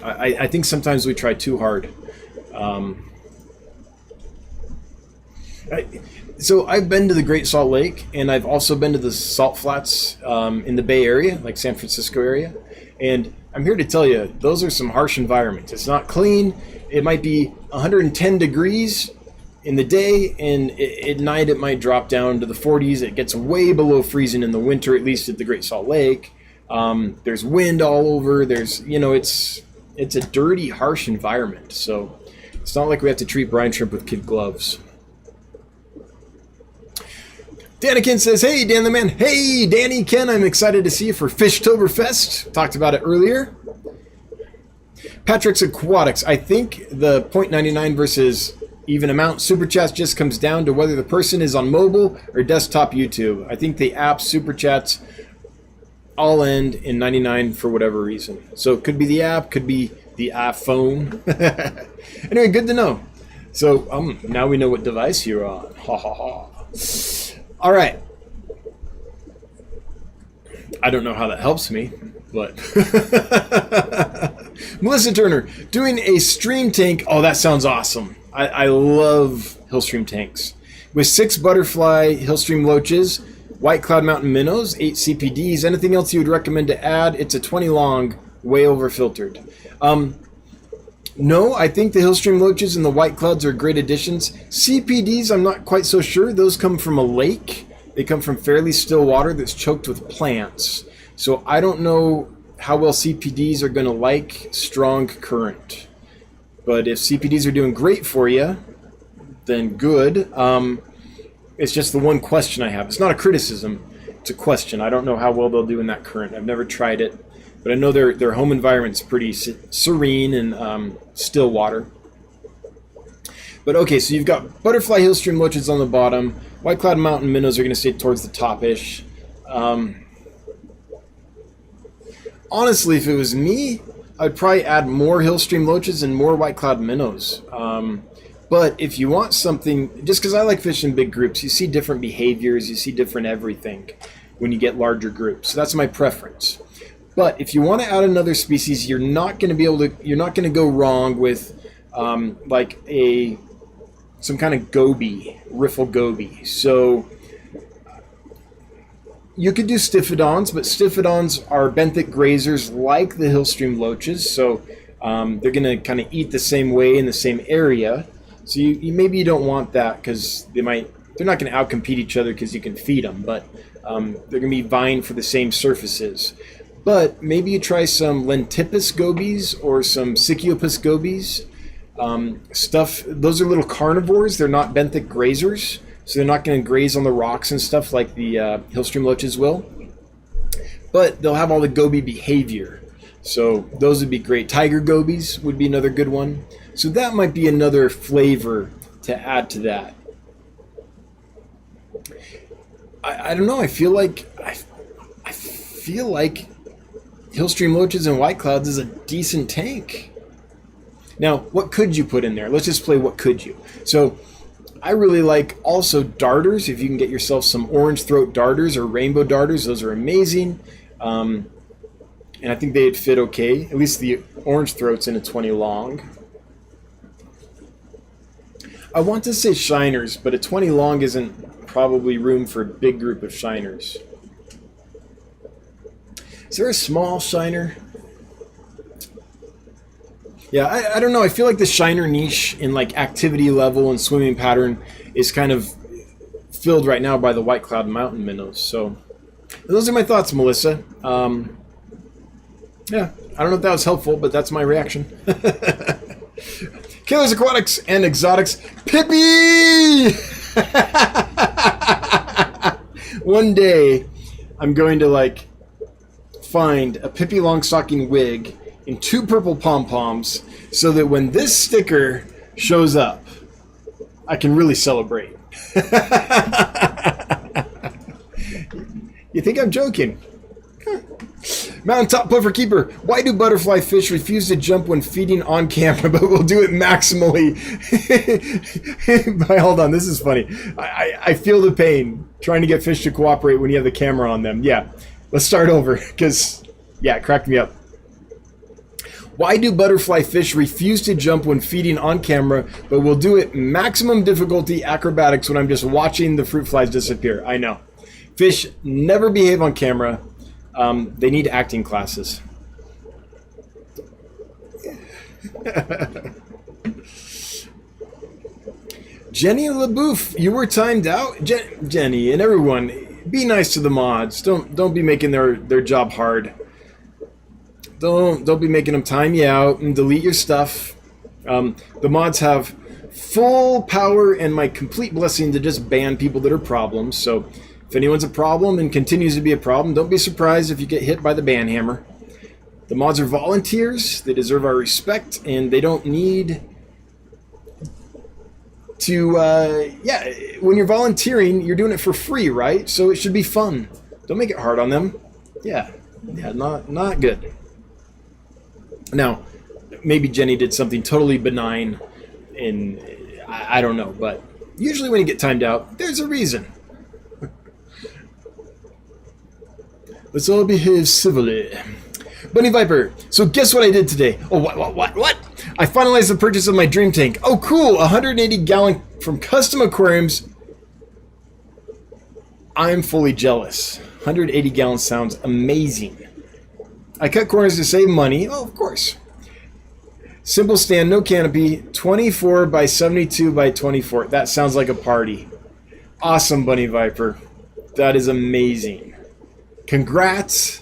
I think sometimes we try too hard. So I've been to the Great Salt Lake, and I've also been to the salt flats in the Bay Area, like San Francisco area. And I'm here to tell you, those are some harsh environments. It's not clean. It might be 110 degrees in the day, and at night it might drop down to the 40s. It gets way below freezing in the winter, at least at the Great Salt Lake. There's wind all over. There's, you know, it's a dirty, harsh environment. So it's not like we have to treat brine shrimp with kid gloves. Daniken says, hey, Dan the Man. Hey, Danny, Ken, I'm excited to see you for Fishtoberfest. Talked about it earlier. Patrick's Aquatics. I think the 0.99 versus even amount super chats just comes down to whether the person is on mobile or desktop YouTube. I think the app super chats all end in 99 for whatever reason. So it could be the app, could be the iPhone. Anyway, good to know. So now we know what device you're on. Ha ha ha. All right. I don't know how that helps me, but Melissa Turner doing a stream tank. Oh, that sounds awesome. I love Hillstream tanks. With 6 butterfly Hillstream loaches, White Cloud Mountain minnows, 8 CPDs. Anything else you would recommend to add? It's a 20 long, way over filtered. No, I think the Hillstream loaches and the White Clouds are great additions. CPDs, I'm not quite so sure. Those come from a lake. They come from fairly still water that's choked with plants. So I don't know how well CPDs are going to like strong current. But if CPDs are doing great for you, then good. It's just the one question I have. It's not a criticism. It's a question. I don't know how well they'll do in that current. I've never tried it. But I know their home environment's pretty serene and still water. But okay, so you've got butterfly Hillstream loaches on the bottom. White Cloud Mountain minnows are going to stay towards the top-ish. Honestly, if it was me, I'd probably add more Hillstream Loaches and more White Cloud Minnows. But if you want something, just because I like fishing in big groups, you see different behaviors, you see different everything when you get larger groups. So that's my preference. But if you want to add another species, you're not going to go wrong with like some kind of goby, riffle goby. So you could do Stiphodons, but Stiphodons are benthic grazers like the Hillstream Loaches, so they're going to kind of eat the same way in the same area. So maybe you don't want that because they're not going to outcompete each other because you can feed them, but they're going to be vying for the same surfaces. But maybe you try some Lentipus gobies or some Sicyopus gobies. Those are little carnivores. They're not benthic grazers, so they're not going to graze on the rocks and stuff like the Hillstream Loaches will. But they'll have all the goby behavior. So those would be great. Tiger gobies would be another good one. So that might be another flavor to add to that. I don't know. I feel like Hillstream Loaches and White Clouds is a decent tank. Now, what could you put in there? Let's just play what could you. So I really like also darters. If you can get yourself some orange throat darters or rainbow darters, those are amazing. And I think they'd fit okay. At least the orange throat's in a 20 long. I want to say shiners, but a 20 long isn't probably room for a big group of shiners. Is there a small shiner? Yeah, I don't know. I feel like the shiner niche in like activity level and swimming pattern is kind of filled right now by the White Cloud mountain minnows. So those are my thoughts, Melissa. Yeah, I don't know if that was helpful, but that's my reaction. Killers Aquatics and Exotics, Pippi! One day, I'm going to like find a Pippi Longstocking wig in 2 purple pom-poms so that when this sticker shows up, I can really celebrate. You think I'm joking? Mountaintop Puffer Keeper. Why do butterfly fish refuse to jump when feeding on camera, but will do it maximally? Hold on, this is funny. I feel the pain trying to get fish to cooperate when you have the camera on them. Yeah, let's start over because, yeah, it cracked me up. Why do butterfly fish refuse to jump when feeding on camera, but will do it maximum difficulty acrobatics when I'm just watching the fruit flies disappear? I know. Fish never behave on camera. They need acting classes. Jenny LaBouffe, you were timed out. Jenny and everyone, be nice to the mods. Don't be making their job hard. Don't be making them time you out and delete your stuff. The mods have full power and my complete blessing to just ban people that are problems. So if anyone's a problem and continues to be a problem, don't be surprised if you get hit by the ban hammer. The mods are volunteers. They deserve our respect, and they don't need to... when you're volunteering, you're doing it for free, right? So it should be fun. Don't make it hard on them. Yeah, not good. Now, maybe Jenny did something totally benign, and I don't know, but usually when you get timed out, there's a reason. Let's all behave civilly. Bunny Viper, so guess what I did today? Oh, what? I finalized the purchase of my dream tank. Oh, cool, 180-gallon from Custom Aquariums. I'm fully jealous. 180 gallons sounds amazing. I cut corners to save money. Oh, of course. Simple stand, no canopy, 24 by 72 by 24. That sounds like a party. Awesome, Bunny Viper. That is amazing. Congrats.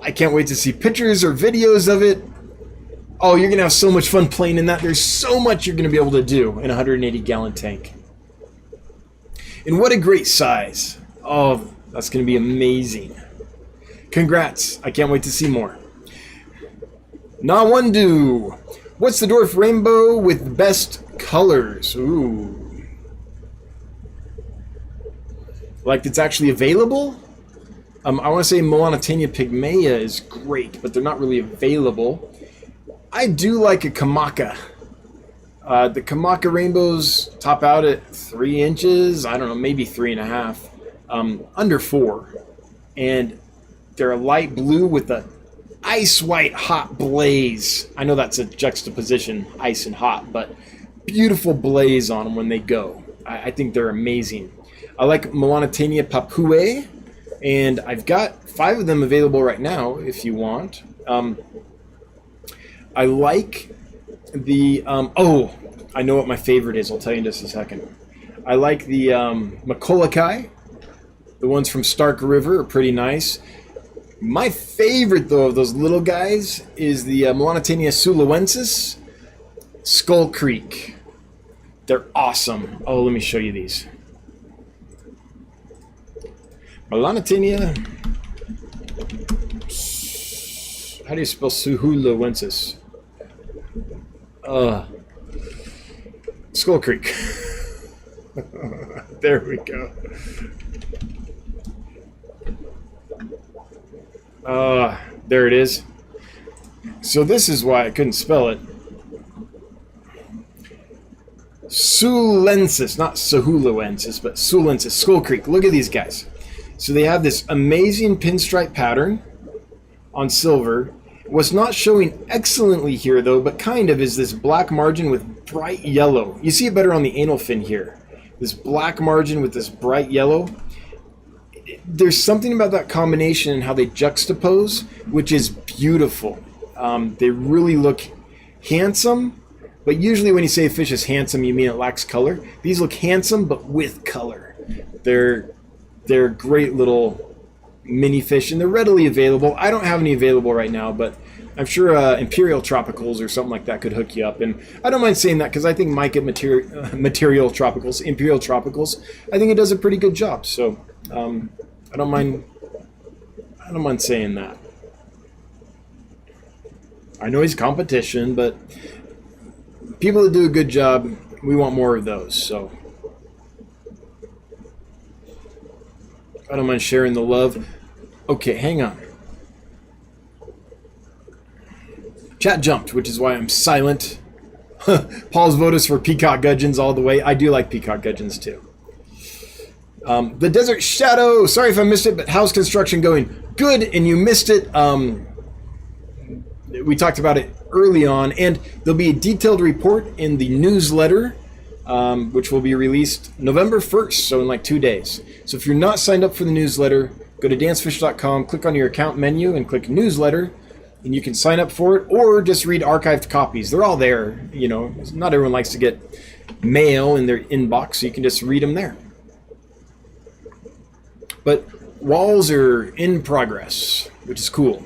I can't wait to see pictures or videos of it. Oh, you're going to have so much fun playing in that. There's so much you're going to be able to do in a 180-gallon tank. And what a great size. Oh, that's going to be amazing. Congrats. I can't wait to see more. Nawundu. What's the dwarf rainbow with best colors? Ooh. Like it's actually available? I want to say Melanotania pygmea is great, but they're not really available. I do like a Kamaka. The Kamaka rainbows top out at 3 inches. I don't know, maybe 3.5. Under 4. And they're a light blue with a ice white hot blaze. I know that's a juxtaposition, ice and hot, but beautiful blaze on them when they go. I think they're amazing. I like Melanotania papuae, and I've got 5 of them available right now if you want. I like the, oh, I know what my favorite is. I'll tell you in just a second. I like the Maculacae. The ones from Stark River are pretty nice. My favorite, though, of those little guys is the Melanotania suluensis, Skull Creek. They're awesome. Oh, let me show you these. Melanotania. How do you spell suluensis? Skull Creek. There we go. There it is. So this is why I couldn't spell it. Sulensis, not Sahuluensis, but Sulensis, Skull Creek. Look at these guys. So they have this amazing pinstripe pattern on silver. What's not showing excellently here, though, but kind of, is this black margin with bright yellow. You see it better on the anal fin here. This black margin with this bright yellow. There's something about that combination and how they juxtapose, which is beautiful. They really look handsome, but usually when you say a fish is handsome, you mean it lacks color. These look handsome, but with color. They're great little mini fish, and they're readily available. I don't have any available right now, but I'm sure Imperial Tropicals or something like that could hook you up. And I don't mind saying that because I think Mike at Imperial Tropicals, I think it does a pretty good job. So I don't mind saying that. I know he's competition, but people that do a good job, we want more of those. So I don't mind sharing the love. Okay, hang on. Chat jumped, which is why I'm silent. Paul's vote is for peacock gudgeons all the way. I do like peacock gudgeons too. The Desert Shadow. Sorry if I missed it, but how's construction going? Good, and you missed it. We talked about it early on, and there'll be a detailed report in the newsletter, which will be released November 1st, so in like 2 days. So if you're not signed up for the newsletter, go to dancefish.com, click on your account menu, and click newsletter, and you can sign up for it, or just read archived copies. They're all there. You know, not everyone likes to get mail in their inbox, so you can just read them there. But walls are in progress, which is cool.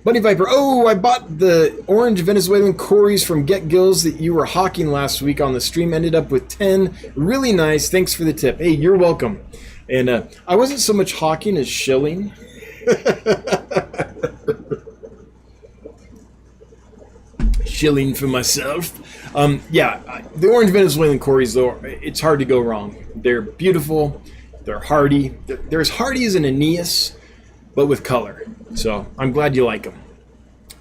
Bunny Viper, oh, I bought the orange Venezuelan Cories from Get Gills that you were hawking last week on the stream. Ended up with 10. Really nice. Thanks for the tip. Hey, you're welcome. And I wasn't so much hawking as shilling. Shilling for myself. Yeah, the orange Venezuelan Cories, though, it's hard to go wrong. They're beautiful. They're hardy. They're as hardy as an Aeneas, but with color. So I'm glad you like them.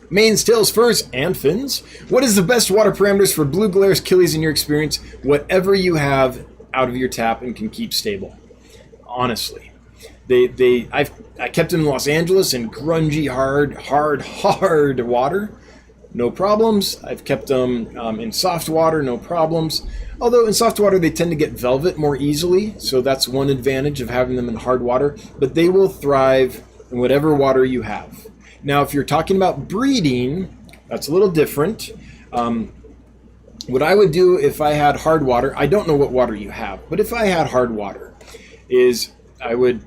Mains, tails, furs, and fins. What is the best water parameters for blue glares, killies in your experience? Whatever you have out of your tap and can keep stable. Honestly, I kept them in Los Angeles in grungy, hard water. No problems. I've kept them in soft water, no problems. Although in soft water they tend to get velvet more easily, so that's one advantage of having them in hard water. But they will thrive in whatever water you have. Now, if you're talking about breeding, that's a little different. What I would do if I had hard water, I don't know what water you have, but if I had hard water, is I would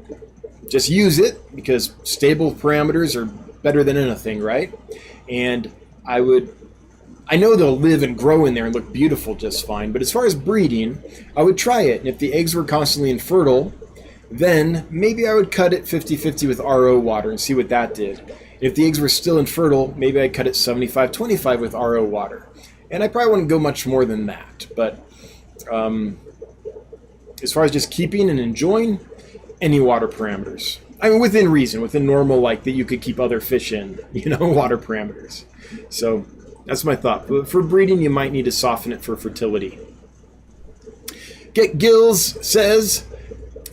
just use it because stable parameters are better than anything, right? And I know they'll live and grow in there and look beautiful just fine, but as far as breeding, I would try it. And if the eggs were constantly infertile, then maybe I would cut it 50-50 with RO water and see what that did. If the eggs were still infertile, maybe I'd cut it 75-25 with RO water. And I probably wouldn't go much more than that. But as far as just keeping and enjoying, any water parameters. I mean, within reason, within normal, like that you could keep other fish in, water parameters. So that's my thought. But for breeding, you might need to soften it for fertility. Get Gills says,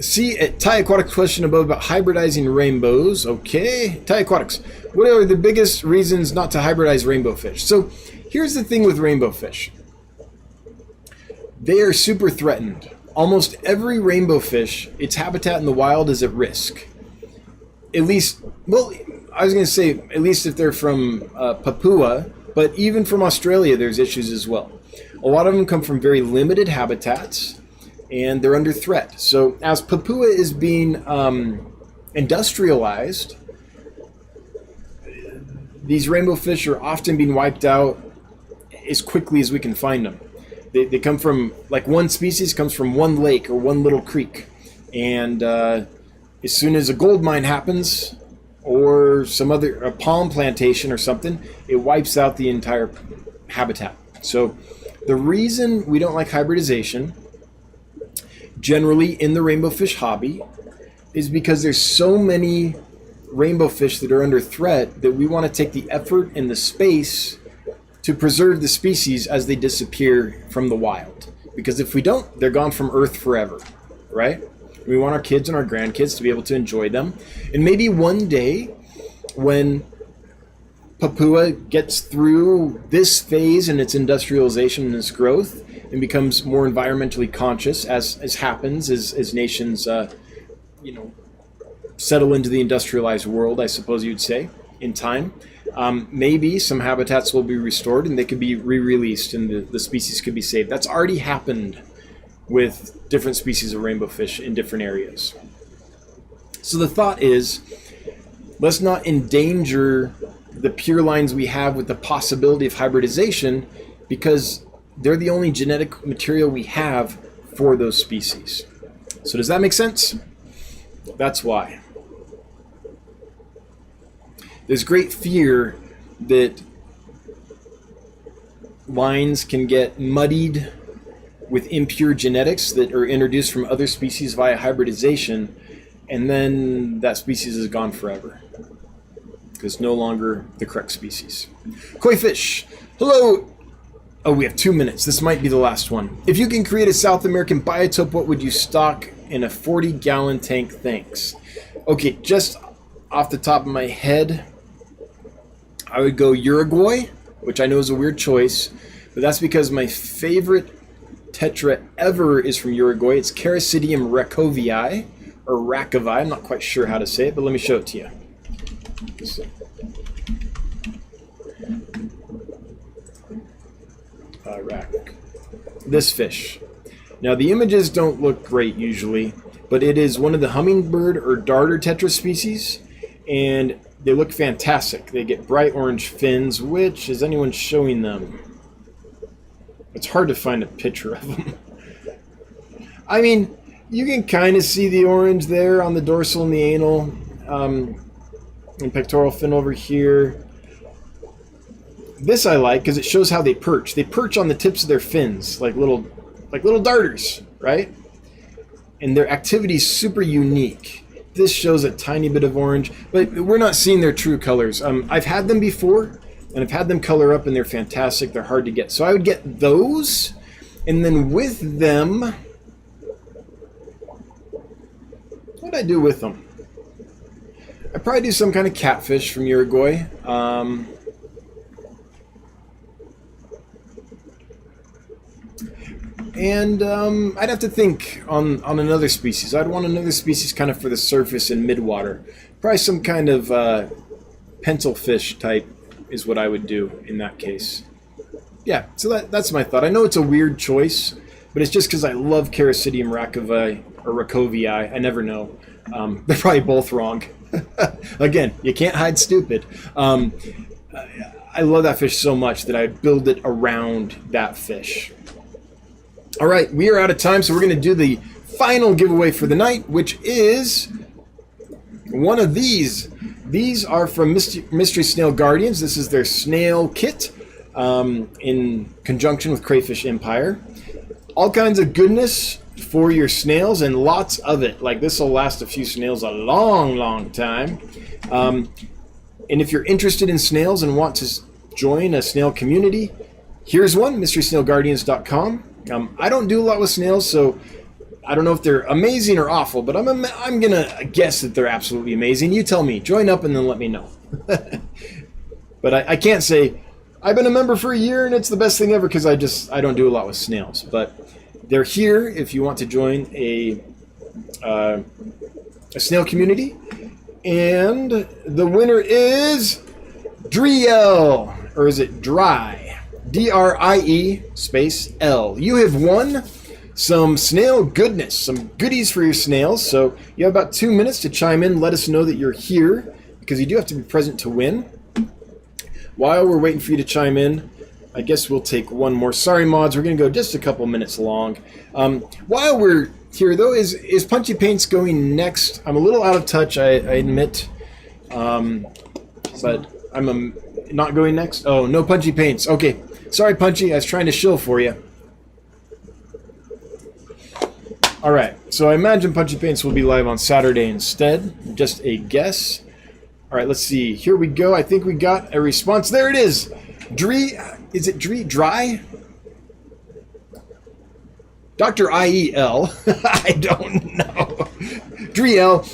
see at Thai Aquatics question above about hybridizing rainbows. Okay, Thai Aquatics, what are the biggest reasons not to hybridize rainbow fish? So here's the thing with rainbow fish. They are super threatened. Almost every rainbow fish, its habitat in the wild is at risk. At least, well, I was going to say, at least if they're from Papua, but even from Australia, there's issues as well. A lot of them come from very limited habitats, and they're under threat. So as Papua is being industrialized, these rainbow fish are often being wiped out as quickly as we can find them. They come from, like one species comes from one lake or one little creek. And as soon as a gold mine happens, or a palm plantation or something, it wipes out the entire habitat. So the reason we don't like hybridization, generally in the rainbow fish hobby, is because there's so many rainbow fish that are under threat that we want to take the effort and the space to preserve the species as they disappear from the wild. Because if we don't, they're gone from Earth forever, right? We want our kids and our grandkids to be able to enjoy them. And maybe one day when Papua gets through this phase in its industrialization and its growth and becomes more environmentally conscious, as happens as nations settle into the industrialized world, I suppose you'd say, in time, maybe some habitats will be restored and they could be re-released and the species could be saved. That's already happened with different species of rainbow fish in different areas. So the thought is, let's not endanger the pure lines we have with the possibility of hybridization, because they're the only genetic material we have for those species. So does that make sense? That's why. There's great fear that lines can get muddied with impure genetics that are introduced from other species via hybridization, and then that species is gone forever because no longer the correct species. Koi fish, hello. Oh, we have 2 minutes. This might be the last one. If you can create a South American biotope, what would you stock in a 40-gallon tank? Thanks. Okay, just off the top of my head, I would go Uruguay, which I know is a weird choice, but that's because my favorite tetra ever is from Uruguay. It's Caricidium racovii, or racovii. I'm not quite sure how to say it, but let me show it to you. This fish. Now the images don't look great usually, but it is one of the hummingbird or darter tetra species, and they look fantastic. They get bright orange fins, which, is anyone showing them? It's hard to find a picture of them. I mean, you can kind of see the orange there on the dorsal and the anal, and pectoral fin over here. This I like because it shows how they perch. They perch on the tips of their fins like little darters, right? And their activity is super unique. This shows a tiny bit of orange, but we're not seeing their true colors. I've had them before, and I've had them color up, and they're fantastic. They're hard to get. So I would get those, and then with them, what would I do with them? I'd probably do some kind of catfish from Uruguay. And I'd have to think on another species. I'd want another species kind of for the surface and midwater. Probably some kind of pencilfish type is what I would do in that case. Yeah, so that's my thought. I know it's a weird choice, but it's just because I love Caricidium racovii or racovii. I never know. They're probably both wrong. Again, you can't hide stupid. I love that fish so much that I'd build it around that fish. All right, we are out of time, so we're going to do the final giveaway for the night, which is one of these. These are from Mystery Snail Guardians. This is their snail kit in conjunction with Crayfish Empire. All kinds of goodness for your snails, and lots of it. Like, this will last a few snails a long time. And if you're interested in snails and want to join a snail community, here's one, mysterysnailguardians.com. I don't do a lot with snails, so I don't know if they're amazing or awful, but I'm gonna guess that they're absolutely amazing. You tell me. Join up and then let me know. But I can't say I've been a member for a year and it's the best thing ever, because I don't do a lot with snails. But they're here if you want to join a snail community. And the winner is Driel, or is it Dry? D-R-I-E space L. You have won some snail goodness, some goodies for your snails. So you have about 2 minutes to chime in. Let us know that you're here, because you do have to be present to win. While we're waiting for you to chime in, I guess we'll take one more. Sorry, mods, we're going to go just a couple minutes long. While we're here, though, is Punchy Paints going next? I'm a little out of touch, I admit. But I'm not going next? Oh, no Punchy Paints. Okay. Sorry, Punchy. I was trying to shill for you. All right. So I imagine Punchy Paints will be live on Saturday instead. Just a guess. All right, let's see. Here we go. I think we got a response. There it is. Is it Dry? Dr. IEL. I don't know. Driel,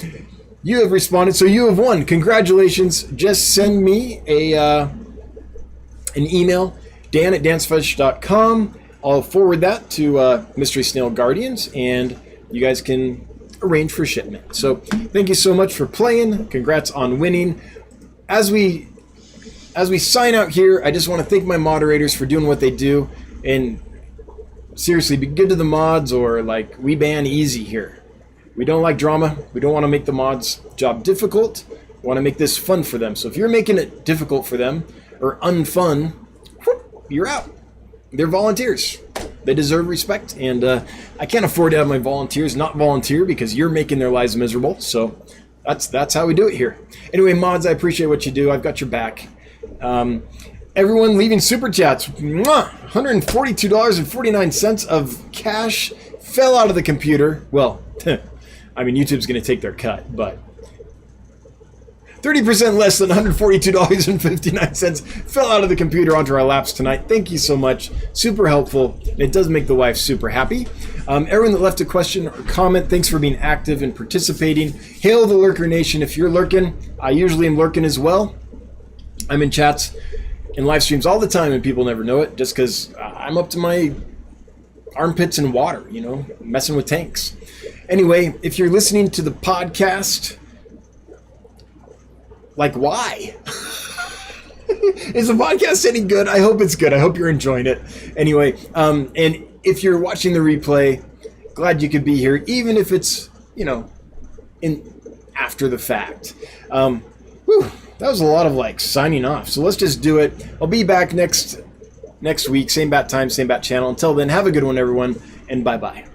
you have responded, so you have won. Congratulations. Just send me an email, dan@dancefudge.com. I'll forward that to Mystery Snail Guardians, and you guys can arrange for shipment. So thank you so much for playing. Congrats on winning. As we sign out here, I just want to thank my moderators for doing what they do, and seriously, be good to the mods, or like, we ban easy here. We don't like drama. We don't want to make the mods' job difficult. We want to make this fun for them. So if you're making it difficult for them, or unfun, you're out. They're volunteers. They deserve respect, and I can't afford to have my volunteers not volunteer, because you're making their lives miserable. So that's how we do it here. Anyway, mods, I appreciate what you do. I've got your back. Everyone leaving super chats. Mwah! $142.49 of cash fell out of the computer. Well, I mean, YouTube's going to take their cut, but 30% less than $142.59 fell out of the computer onto our laps tonight. Thank you so much. Super helpful. It does make the wife super happy. Everyone that left a question or comment, thanks for being active and participating. Hail the Lurker Nation. If you're lurking, I usually am lurking as well. I'm in chats and live streams all the time, and people never know it, just because I'm up to my armpits in water, you know, messing with tanks. Anyway, if you're listening to the podcast, like, why? Is the podcast any good? I hope it's good. I hope you're enjoying it. Anyway, and if you're watching the replay, glad you could be here, even if it's, you know, after the fact. That was a lot of like signing off. So let's just do it. I'll be back next week, same bat time, same bat channel. Until then, have a good one, everyone, and bye-bye.